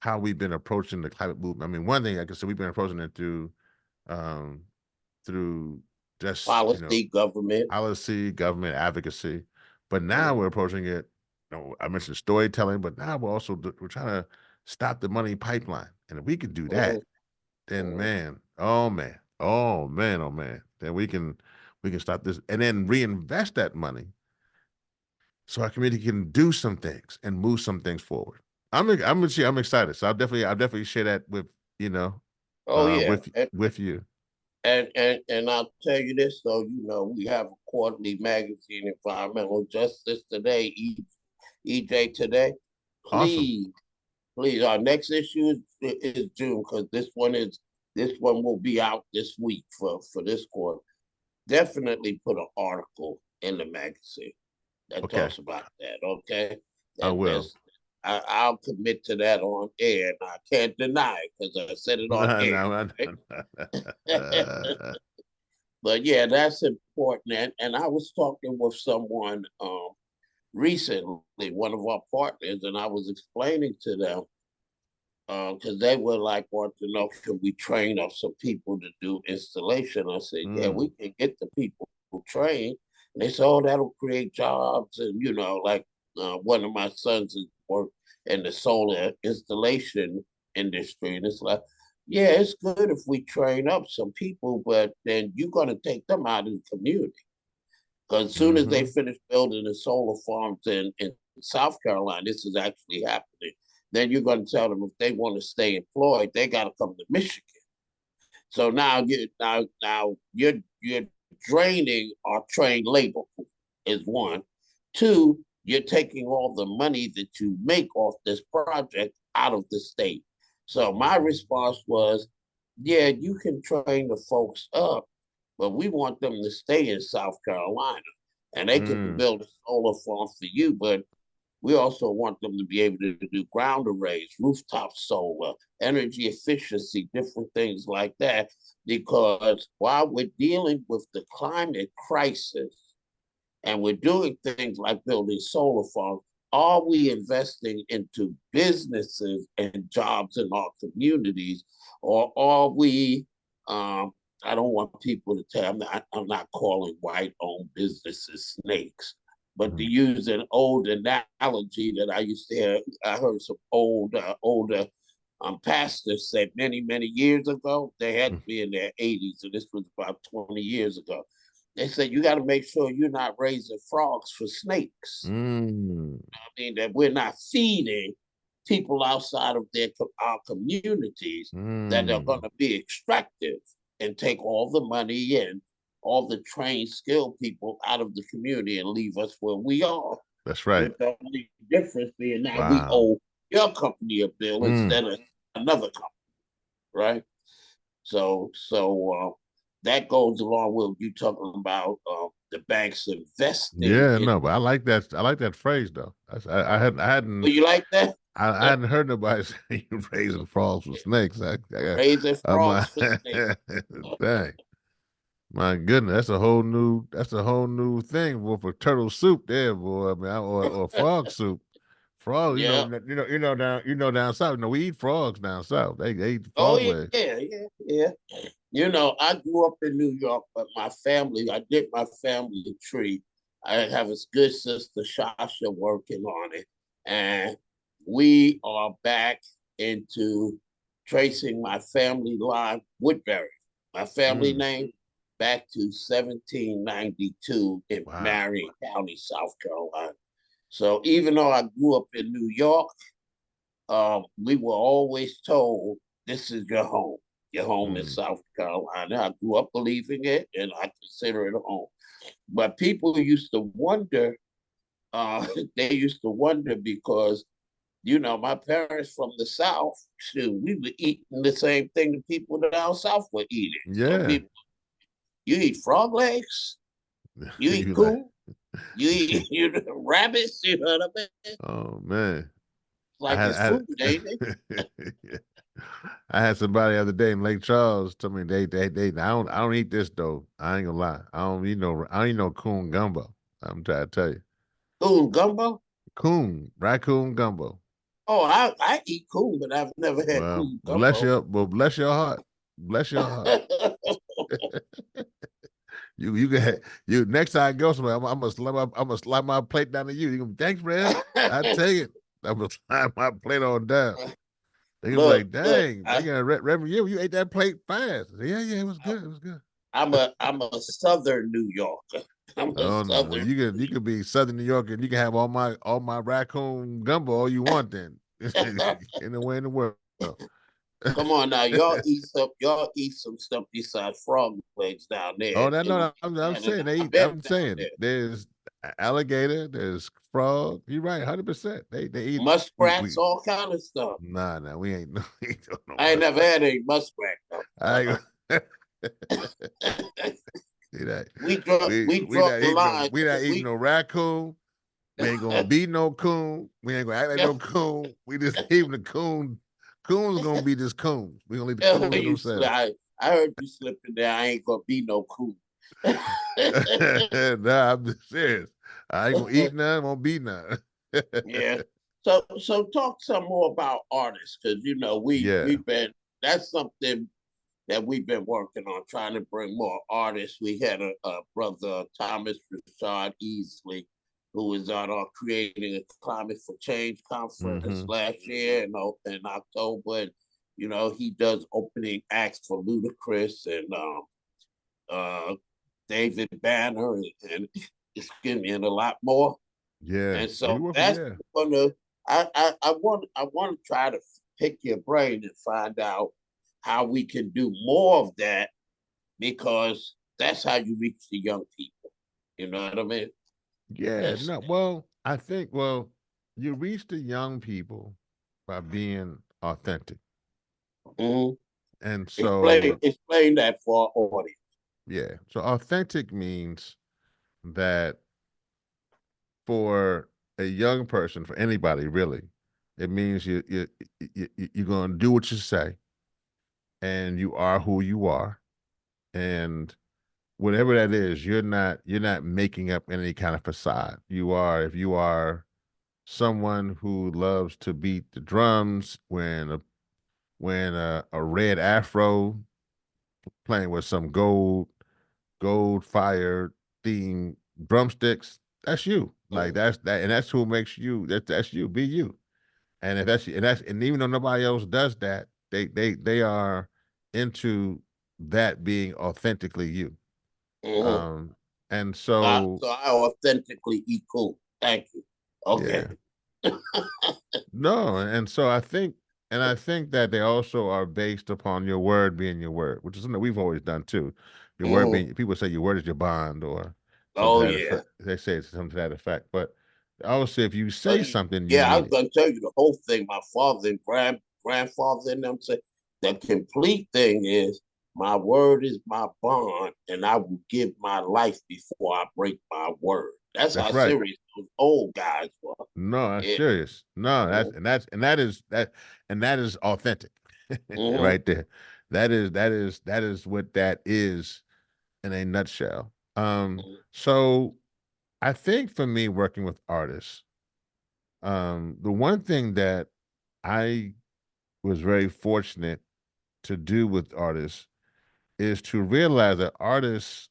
how we've been approaching the climate movement. I mean, one thing, like I said, we've been approaching it um, through just Policy, government. policy, government advocacy, but now we're Mhm. approaching it. I mentioned storytelling, but now we're trying to stop the money pipeline, and if we can do that, Mhm. then Mhm. man, oh man, oh man, oh man, then we can stop this and then reinvest that money so our community can do some things and move some things forward. I'm excited. So I'll definitely share that with you know Oh yeah, with you. and I'll tell you this though, we have a quarterly magazine, Environmental Justice Today, EJ Today. Awesome. Please, please, our next issue is June, because this one will be out this week for this quarter. Definitely put an article in the magazine that Okay, talks about that. Okay, I that will. that's I'll commit to that on air, and I can't deny it because I said it on No, air. no, But yeah, that's important. And I was talking with someone recently, one of our partners, and I was explaining to them because they were like, want to know, can we train up some people to do installation? I said, yeah, we mm, can get the people trained. And they said, oh, that'll create jobs. And, like one of my sons has worked in the solar installation industry. And it's like, yeah, it's good if we train up some people, but then you're going to take them out of the community. Because as soon as they hmm finish building the solar farms in South Carolina, this is actually happening. Then you're going to tell them if they want to stay employed, they got to come to Michigan. So now you're draining our trained labor pool is one. Two, you're taking all the money that you make off this project out of the state. So my response was, yeah, you can train the folks up, but we want them to stay in South Carolina. And they can mm, build a solar farm for you, but we also want them to be able to do ground arrays, rooftop solar, energy efficiency, different things like that. Because while we're dealing with the climate crisis and we're doing things like building solar farms, are we investing into businesses and jobs in our communities, or are we? Um, I don't want people to tell. I'm not calling white-owned businesses snakes, but to mm, use an old analogy that I used to hear, I heard some older pastors said many years ago. They had to be in their 80s, so this was about 20 years ago. They said you got to make sure you're not raising frogs for snakes. mm, I mean that we're not feeding people outside of our communities that are going mm. to be extractive and take all the money and all the trained, skilled people out of the community and leave us where we are. That's right. With the only difference being now we Wow. owe your company a bill Mm. instead of another company, right? So that goes along with you talking about the banks investing Yeah, in. no, but I like that. I like that phrase though. I Oh, hadn't you like that? I hadn't heard nobody say you raising frogs for snakes. Raising I'm frogs for snakes. dang, my goodness, that's a whole new thing, boy, for turtle soup there, boy. I mean, or frog soup. Frog, Yeah. down south. No, we eat frogs down south. They eat Oh frog yeah, legs. yeah, yeah. I grew up in New York, but I did my family tree. I have a good sister, Shasha, working on it. And we are back into tracing my family line, Woodbury, my family Mm, name, back to 1792 in wow. Marion County, South Carolina. So even though I grew up in New York, we were always told this is your home. Your home is Mm, South Carolina. I grew up believing it, and I consider it home. But people used to wonder. They used to wonder because my parents from the South, shoot, we were eating the same thing the people down South were eating. Some yeah. people, you eat frog legs, you eat You like, coon, you eat rabbits. You know what I mean? oh man. I Like had, it's I food, ain't it? had, I had somebody the other day in Lake Charles tell me I don't eat this though. I ain't gonna lie. I don't eat no coon gumbo. I'm trying to tell you. Coon gumbo. Coon, raccoon gumbo. Oh, I eat coon, but I've never had Well, coon gumbo. bless your heart. Bless your heart. You get you next time I go somewhere, I'm gonna slide my plate down to you. You gonna thanks, Red. I take it. I'm gonna slide my plate on down. They gonna be look, like, look. dang, they gonna Reverend, you ate that plate fast. I said, yeah, it was good. It was good. I'm a Southern New Yorker. I'm a Oh no, well Southern. you could be Southern New York and you can have all my raccoon gumbo all you want then. Anywhere in the world. Come on now, y'all eat some. Y'all eat some stuff besides frog legs down there Oh, that in no, I'm Canada. saying they I've eat. been I'm down saying there. there's alligator, there's frog. You're right, 100%. They eat. Muskrats, We all kind of stuff. nah, we ain't no we ain't doing no I ain't never muskrat. had any muskrat though. I ain't, see that we draw we we draw not the eating line. no raccoon. We ain't gonna be no coon. We ain't gonna act like no coon. We just leaving the coon. Coons gonna be just coons. We gonna leave the coons to themselves. I heard you slipping there. I ain't gonna be no coon. Nah, I'm just serious. I ain't gonna eat none, won't be none. Yeah. So talk some more about artists because Yeah. we've been that's something that we've been working on trying to bring more artists. We had a brother Thomas Rashad Easley who was on our creating a climate for change conference Mm-hmm. last year in October. And he does opening acts for Ludacris and uh David Banner and excuse me and a lot more. Yeah. And You so work for that's yeah. gonna I want to try to pick your brain and find out how we can do more of that because that's how you reach the young people. You know what I mean? Yeah. Yes. No, well, I think you reach the young people by being authentic. Mm-hmm. And Explain so explain that for our audience. yeah. So authentic means that for a young person, for anybody really, it means you're gonna do what you say, and you are who you are, and whatever that is, you're not making up any kind of facade. If you are someone who loves to beat the drums, when a red afro playing with some gold fire theme drumsticks, that's you. Like and that's who makes you. That's you. Be you. And if and even though nobody else does that, they are into that being authentically you. Mm-hmm. Um, and So I authentically eat cool. Thank you. Okay. yeah, no, and so I think that they also are based upon your word being your word, which is something we've always done too. Your word Mm-hmm. being people say your word is your bond, or something Oh to that yeah. effect. They say it's something to that effect. But I always say if you Oh say something, you yeah. I mean was it. gonna tell you the whole thing. My father and grandfather and them said the complete thing is my word is my bond, and I will give my life before I break my word. That's how That's right. serious those old guys were. No, that's Yeah. serious. No, Mm-hmm. that is authentic Mm-hmm. right there. That is what that is in a nutshell. So I think for me working with artists, the one thing that I was very fortunate to do with artists is to realize that artists,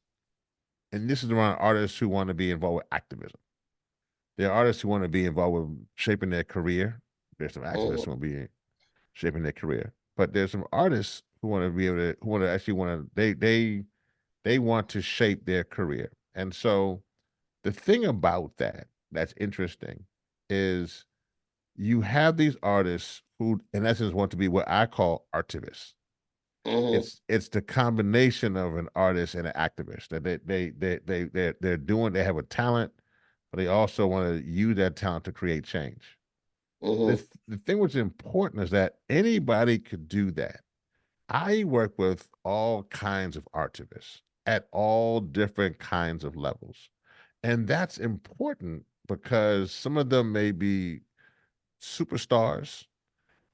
and this is around artists who want to be involved with activism. There are artists who want to be involved with shaping their career. There's some activists Mm-hmm. who want to be shaping their career, but there's some artists who want to be able to, who want to actually want to, they want to shape their career. And so the thing about that that's interesting is you have these artists who, in essence, want to be what I call artivists. Mm-hmm. It's the combination of an artist and an activist that they're doing. They have a talent, but they also want to use that talent to create change. Mm-hmm. The thing what's important is that anybody could do that. I work with all kinds of artivists at all different kinds of levels. And that's important because some of them may be superstars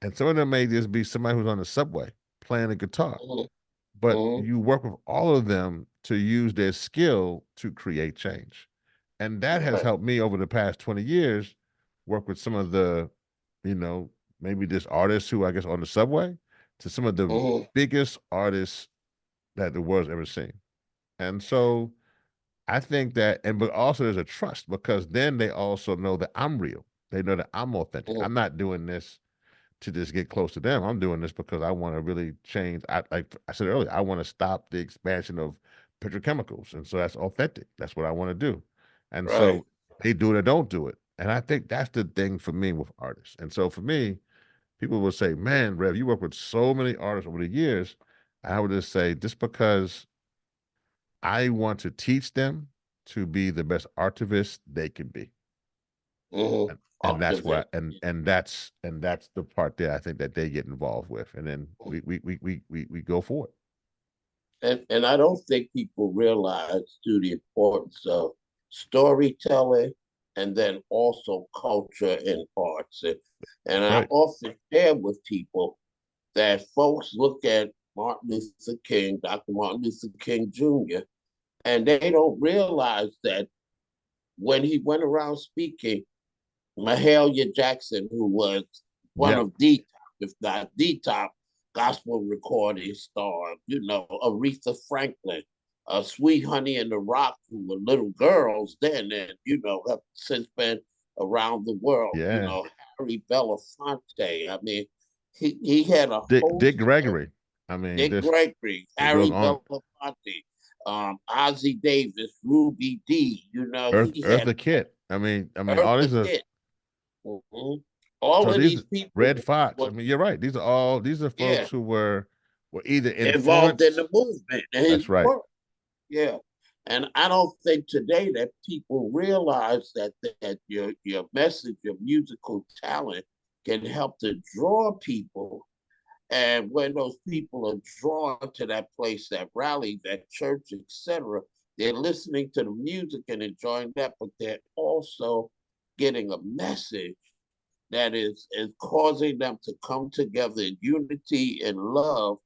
and some of them may just be somebody who's on the subway playing a guitar. Mm-hmm. But Mm-hmm. you work with all of them to use their skill to create change. And that has Right. helped me over the past 20 years work with some of the, you know, maybe this artists who I guess on the subway to some of the Mm-hmm. biggest artists that the world's ever seen. And so I think that, and but also there's a trust because then they also know that I'm real. They know that I'm authentic. Mm-hmm. I'm not doing this to just get close to them. I'm doing this because I want to really change. Like I said earlier, I want to stop the expansion of petrochemicals, and so that's authentic. That's what I want to do, and Right. so they do it or don't do it. And I think that's the thing for me with artists. And so for me, people will say, "Man, Rev, you work with so many artists over the years." I would just say, just because I want to teach them to be the best artivists they can be. Mm-hmm. And that's Optimism. what and that's the part that I think that they get involved with, and then we go for it. And I don't think people realize too the importance of storytelling and then also culture and arts. And That's I right. often share with people that folks look at Martin Luther King, Dr. Martin Luther King Jr., and they don't realize that when he went around speaking, Mahalia Jackson, who was one Yep. of the top, if not the top, gospel recording star, Aretha Franklin, Sweet Honey and the Rock, who were little girls then, and, have since been around the world, Yeah. Harry Belafonte. I mean, he had a Dick host of Gregory. I mean, Dick this Gregory, it goes Harry on. Belafonte, Ozzie Davis, Ruby D. He had Eartha Kitt. I mean, all Eartha these are Kitt. Mm-hmm. All so of these these people Red Fox. I were, mean, you're right. These are yeah, folks who were either involved in influenced. the movement and his That's right. work. Yeah. And I don't think today that people realize that your message, your musical talent can help to draw people. And when those people are drawn to that place, that rally, that church, etc., they're listening to the music and enjoying that, but they're also getting a message that is causing them to come together in unity and love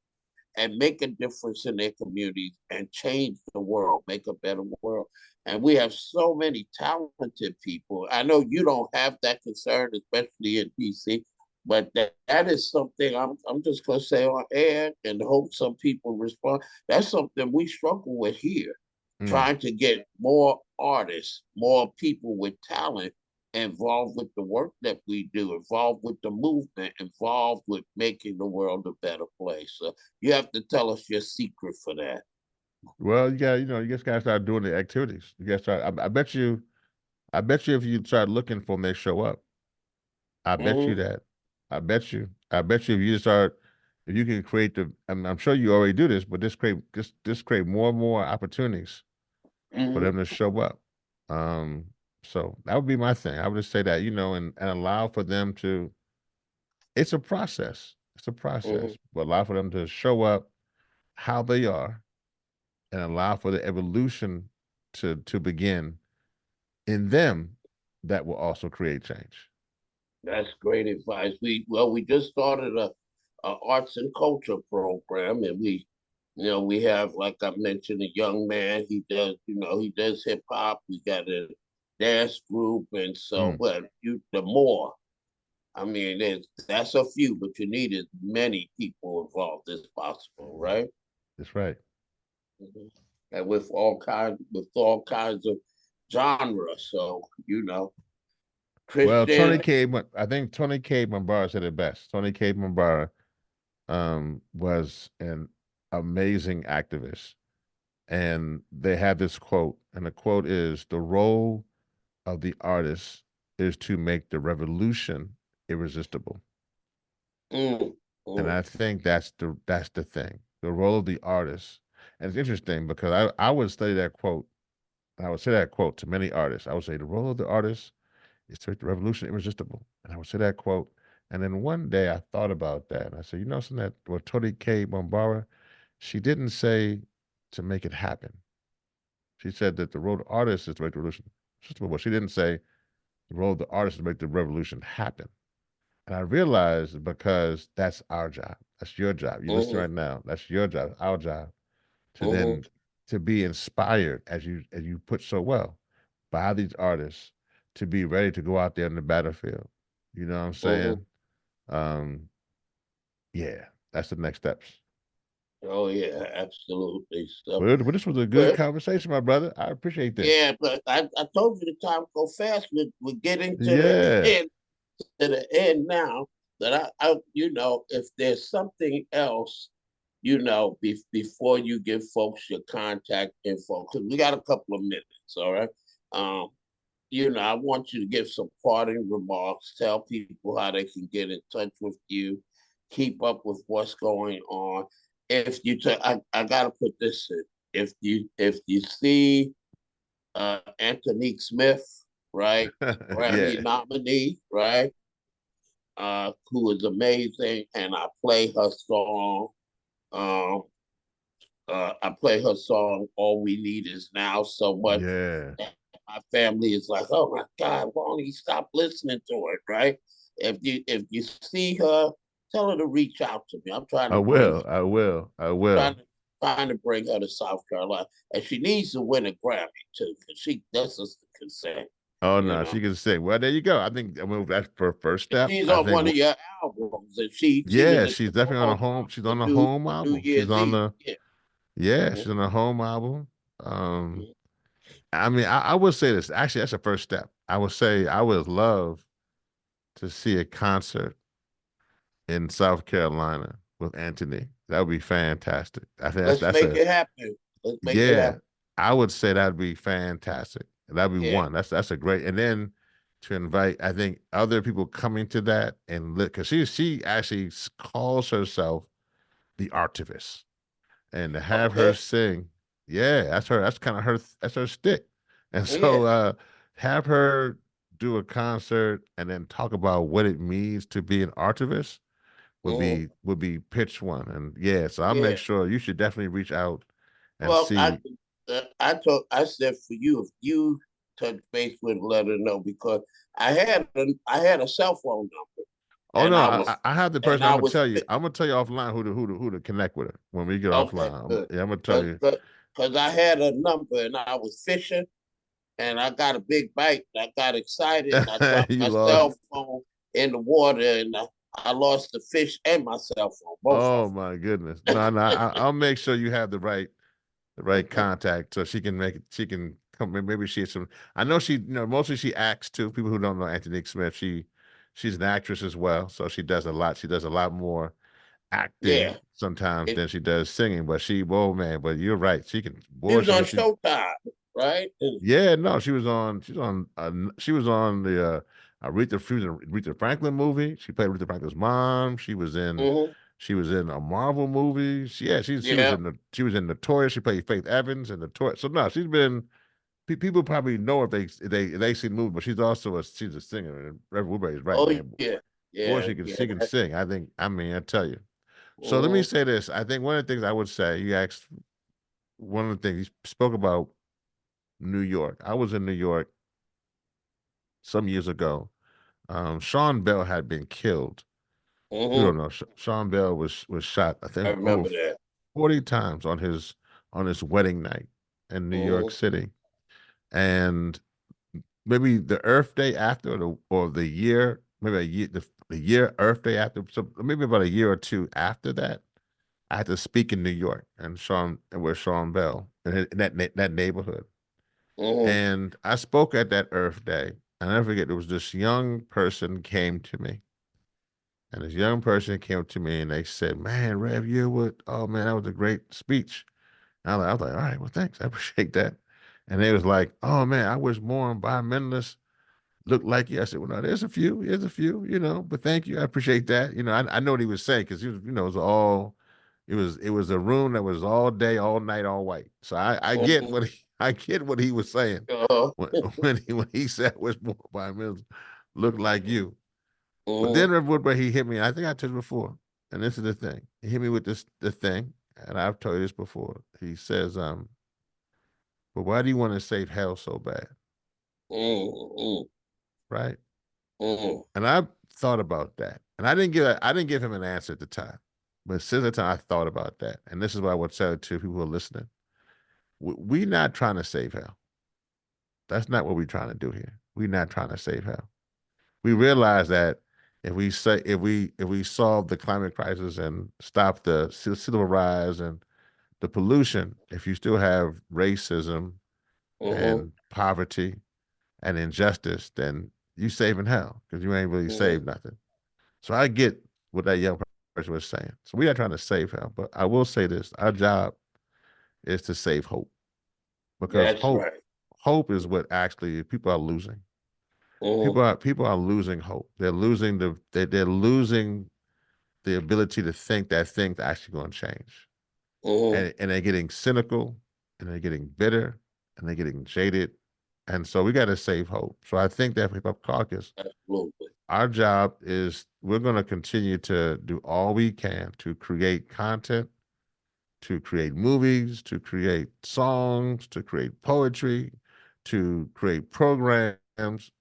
and make a difference in their communities and change the world, make a better world. And we have so many talented people. I know you don't have that concern, especially in DC, but that is something I'm just gonna say on air and hope some people respond. That's something we struggle with here, Mm. trying to get more artists, more people with talent involved with the work that we do, involved with the movement, involved with making the world a better place. So you have to tell us your secret for that. Well, you just gotta start doing the activities. You gotta start. I bet you, if you start looking for them, they show up. I bet you Mm-hmm. that. I bet you if you start, if you can create I'm sure you already do this, but just create more and more opportunities for Mm-hmm. them to show up. Um, so that would be my thing. I would just say that, and allow for them to, it's a process. It's a Mm-hmm. process, but allow for them to show up how they are and allow for the evolution to begin in them that will also create change. That's great advice. We just started a arts and culture program, and we have, like I mentioned, a young man. He does hip hop. We got a dance group, and so, Mm, but the more, I mean, that's a few, but you need as many people involved as possible, right? that's right. Mhm. And with all kinds of genres. So Well, Christian. I think Tony K. Mombara said it best. Tony K. Mombara was an amazing activist. And they have this quote, and the quote is, the role of the artist is to make the revolution irresistible. Mm, And mm, I think that's the thing. The role of the artist. And it's interesting because I would study that quote. I would say that quote to many artists. I would say the role of the artist is to make the revolution irresistible. And I would say that quote. And then one day I thought about that. And I said, something that what Tony K. Bombara, she didn't say to make it happen. She said that the role of the artist is to make the revolution irresistible. But she didn't say the role of the artist is to make the revolution happen. And I realized because that's our job. That's your job. You listen mm, right now. That's your job. Our job to mm, then to be inspired as you put so well by these artists to be ready to go out there in the battlefield. You know what I'm mm. saying? Um, yeah, that's the next steps. Oh yeah, absolutely. So, But this was a good but conversation, my brother. I appreciate this. yeah, but I told you the time go fast. We're getting to the Yeah, end now. That if there's something else, before you give folks your contact info, because we got a couple of minutes, all right. Um, I want you to give some parting remarks, tell people how they can get in touch with you, keep up with what's going on. If you, I gotta put this in. If you see Antonique Smith, right, the Grammy yeah, nominee, right, who is amazing, and Um, I play her song "All We Need Is Now" so much yeah. that my family is like, "Oh my God, why don't you stop listening to it?" Right? If you see her, tell her to reach out to me. I'm trying I to bring will. I will. I trying will. to trying to bring her to South Carolina, and she needs to win a Grammy too, because that's just the consent, Oh you no, know. she can sing. Well, there you go. That's for first step. She's I on think. one of your albums, and she was Yeah, in she's definitely on a Chicago home. She's for on the New home for New album. She's Year's on Eve. the Yeah. Yeah, Mm-hmm. she's on a home album. Um, I mean, I would say this. Actually, that's the first step. I would say I would love to see a concert in South Carolina with Anthony. That would be fantastic. I think that's Let's that's make a it happen. Let's make it yeah. happen. I would say that'd be fantastic. That'd be Yeah. one. That's a great. And then to invite, I think other people coming to that and because she actually calls herself the Artivist, and to have her Okay. sing, yeah, that's her. That's kind of her. That's her stick. And so Yeah. have her do a concert and then talk about what it means to be an Artivist would Hmm. be pitch one. And yeah, so I'll make Yeah. sure you should definitely reach out and Well, see. I said for you, if you touch base with her, let her know, because I had a cell phone number, Oh and no, I I, was I I have the person. and I'm I gonna was tell you. I'm gonna tell you offline who to connect with her when we get okay, offline. good, Yeah, I'm gonna tell because you. I had a number and I was fishing, and I got a big bite. And I got excited and I dropped You my lost. cell phone in the water, and I lost the fish and my cell phone, both Oh of my goodness. No, no. I'll make sure you have the right them. contact so she can make it. She can come. Maybe she has some. I know she. Mostly she acts too. People who don't know Anthony Smith, she's an actress as well. So she does a lot. She does a lot more acting Yeah. sometimes It, than she does singing. But whoa man. But you're right. She can. she Boy, was she on can. She Showtime, right? Yeah, no, she was on the Aretha Franklin movie. She played Aretha Franklin's mom. Mm-hmm. She was in a Marvel movie. Yeah, she was Yeah. in Notorious. She played Faith Evans in Notorious. So no, she's been people probably know her if they see the movie, but she's a singer. And Reverend Woodbury's right, Oh man. yeah. Boy, Yeah. she can Yeah. sing. I mean, I tell you. So let me Mm-hmm. say this. I think one of the things I would say, you asked one of the things you spoke about New York. I was in New York some years ago. Sean Bell had been killed. We don't Mm-hmm. know. Sean Bell was shot, I I think, over remember that. 40 times on his wedding night in New York Mm-hmm. City. And maybe the Earth Day after, or the year, maybe the year Earth Day after, so maybe about a year or two after that, I had to speak in New York and with Sean Bell in that neighborhood. Mm-hmm. And I spoke at that Earth Day. And I never forget, there was this young person came to me. And this young person came to me and they said, "Man, Rev Yearwood, oh man, that was a great speech." And I was like, "All right, well, thanks. I appreciate that." And they was like, "Oh man, I wish more environmentalists looked like you." I said, "Well, no, there's a few, but thank you. I appreciate that." I know what he was saying because it was a room that was all day, all night, all white. So I get Mm-hmm. I get what he was saying Uh-huh. when when he said "wish more environmentalists look like you." But Mm-hmm. then Rev Woodbury, he hit me. I think I told you before, and this is the thing. He hit me with the thing, and I've told you this before. He says, "But why do you want to save hell so bad?" Mm-hmm. Right? Mm-hmm. And I thought about that, and I didn't give him an answer at the time, but since the time I thought about that, and this is what I would say to people who are listening: we not trying to save hell. That's not what we're trying to do here. We're not trying to save hell. We realize that if we solve the climate crisis and stop the sea level rise and the pollution, if you still have racism Mm-hmm. and poverty and injustice, then you saving hell because you ain't really Mm-hmm. saved nothing. So I get what that young person was saying. So we are trying to save hell, but I will say this: our job is to save hope because That's right. hope is what actually people are losing. Mm-hmm. People are losing hope. They're losing the ability to think that things are actually going to change. Mm-hmm. And they're getting cynical and they're getting bitter and they're getting jaded. And so we got to save hope. So I think that for Hip Hop Caucus, Absolutely. our job is we're going to continue to do all we can to create content, to create movies, to create songs, to create poetry, to create programs,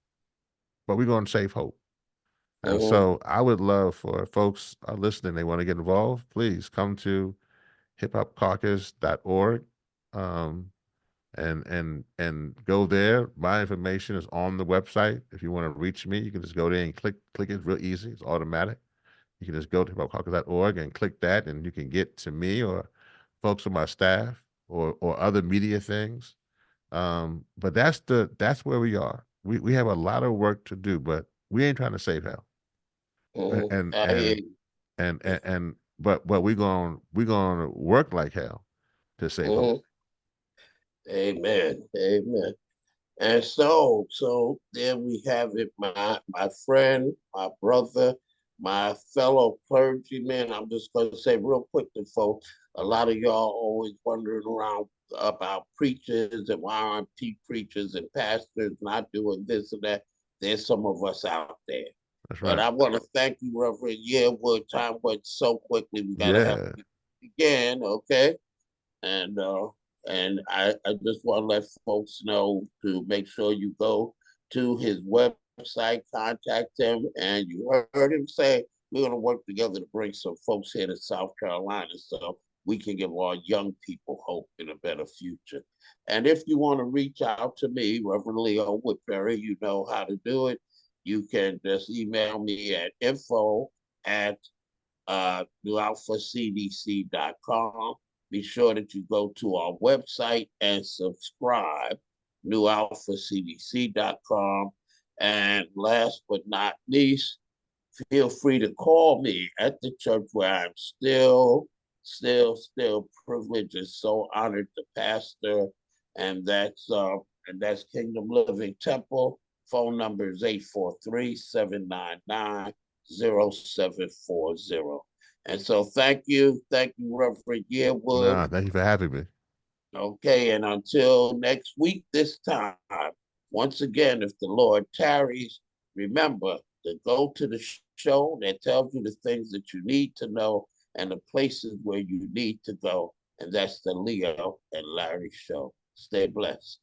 but we're going to save hope. And Mm-hmm. so I would love for folks listening, they want to get involved, please come to hiphopcaucus.org, um, and go there. My information is on the website. If you want to reach me, you can just go there and click it. It's real easy. It's automatic. You can just go to hiphopcaucus.org and click that, and you can get to me or folks on my staff or other media things. But that's where we are. We have a lot of work to do, but we ain't trying to save hell. Mm-hmm. And I hear and you. and but we gonna work like hell to save hope. Mm-hmm. Amen. Amen. And so there we have it, my friend, my brother, my fellow clergyman. I'm just gonna say real quick to folks, a lot of y'all always wondering around about preachers and why aren't preachers and pastors not doing this and that. There's some of us out there. That's But right. I want to thank you, Reverend Yearwood. Time went so quickly. We gotta have Yeah. to begin, okay? And uh, and I just want to let folks know to make sure you go to his website, contact him, and you heard him say we're going to work together to bring some folks here to South Carolina so we can give our young people hope in a better future. And if you want to reach out to me, Reverend Leo Woodbury, you know how to do it. You can just email me at info at newalphacdc.com. Be sure that you go to our website and subscribe, newalphacdc.com. And last but not least, feel free to call me at the church where I'm still privileged and so honored to pastor. And that's Kingdom Living Temple. Phone number is 843-799-0740. And so thank you, Reverend Yearwood. Nah, thank you for having me. Okay, and until next week, this time, once again, if the Lord tarries, remember to go to the show that tells you the things that you need to know and the places where you need to go. And that's the Leo and Larry show. Stay blessed.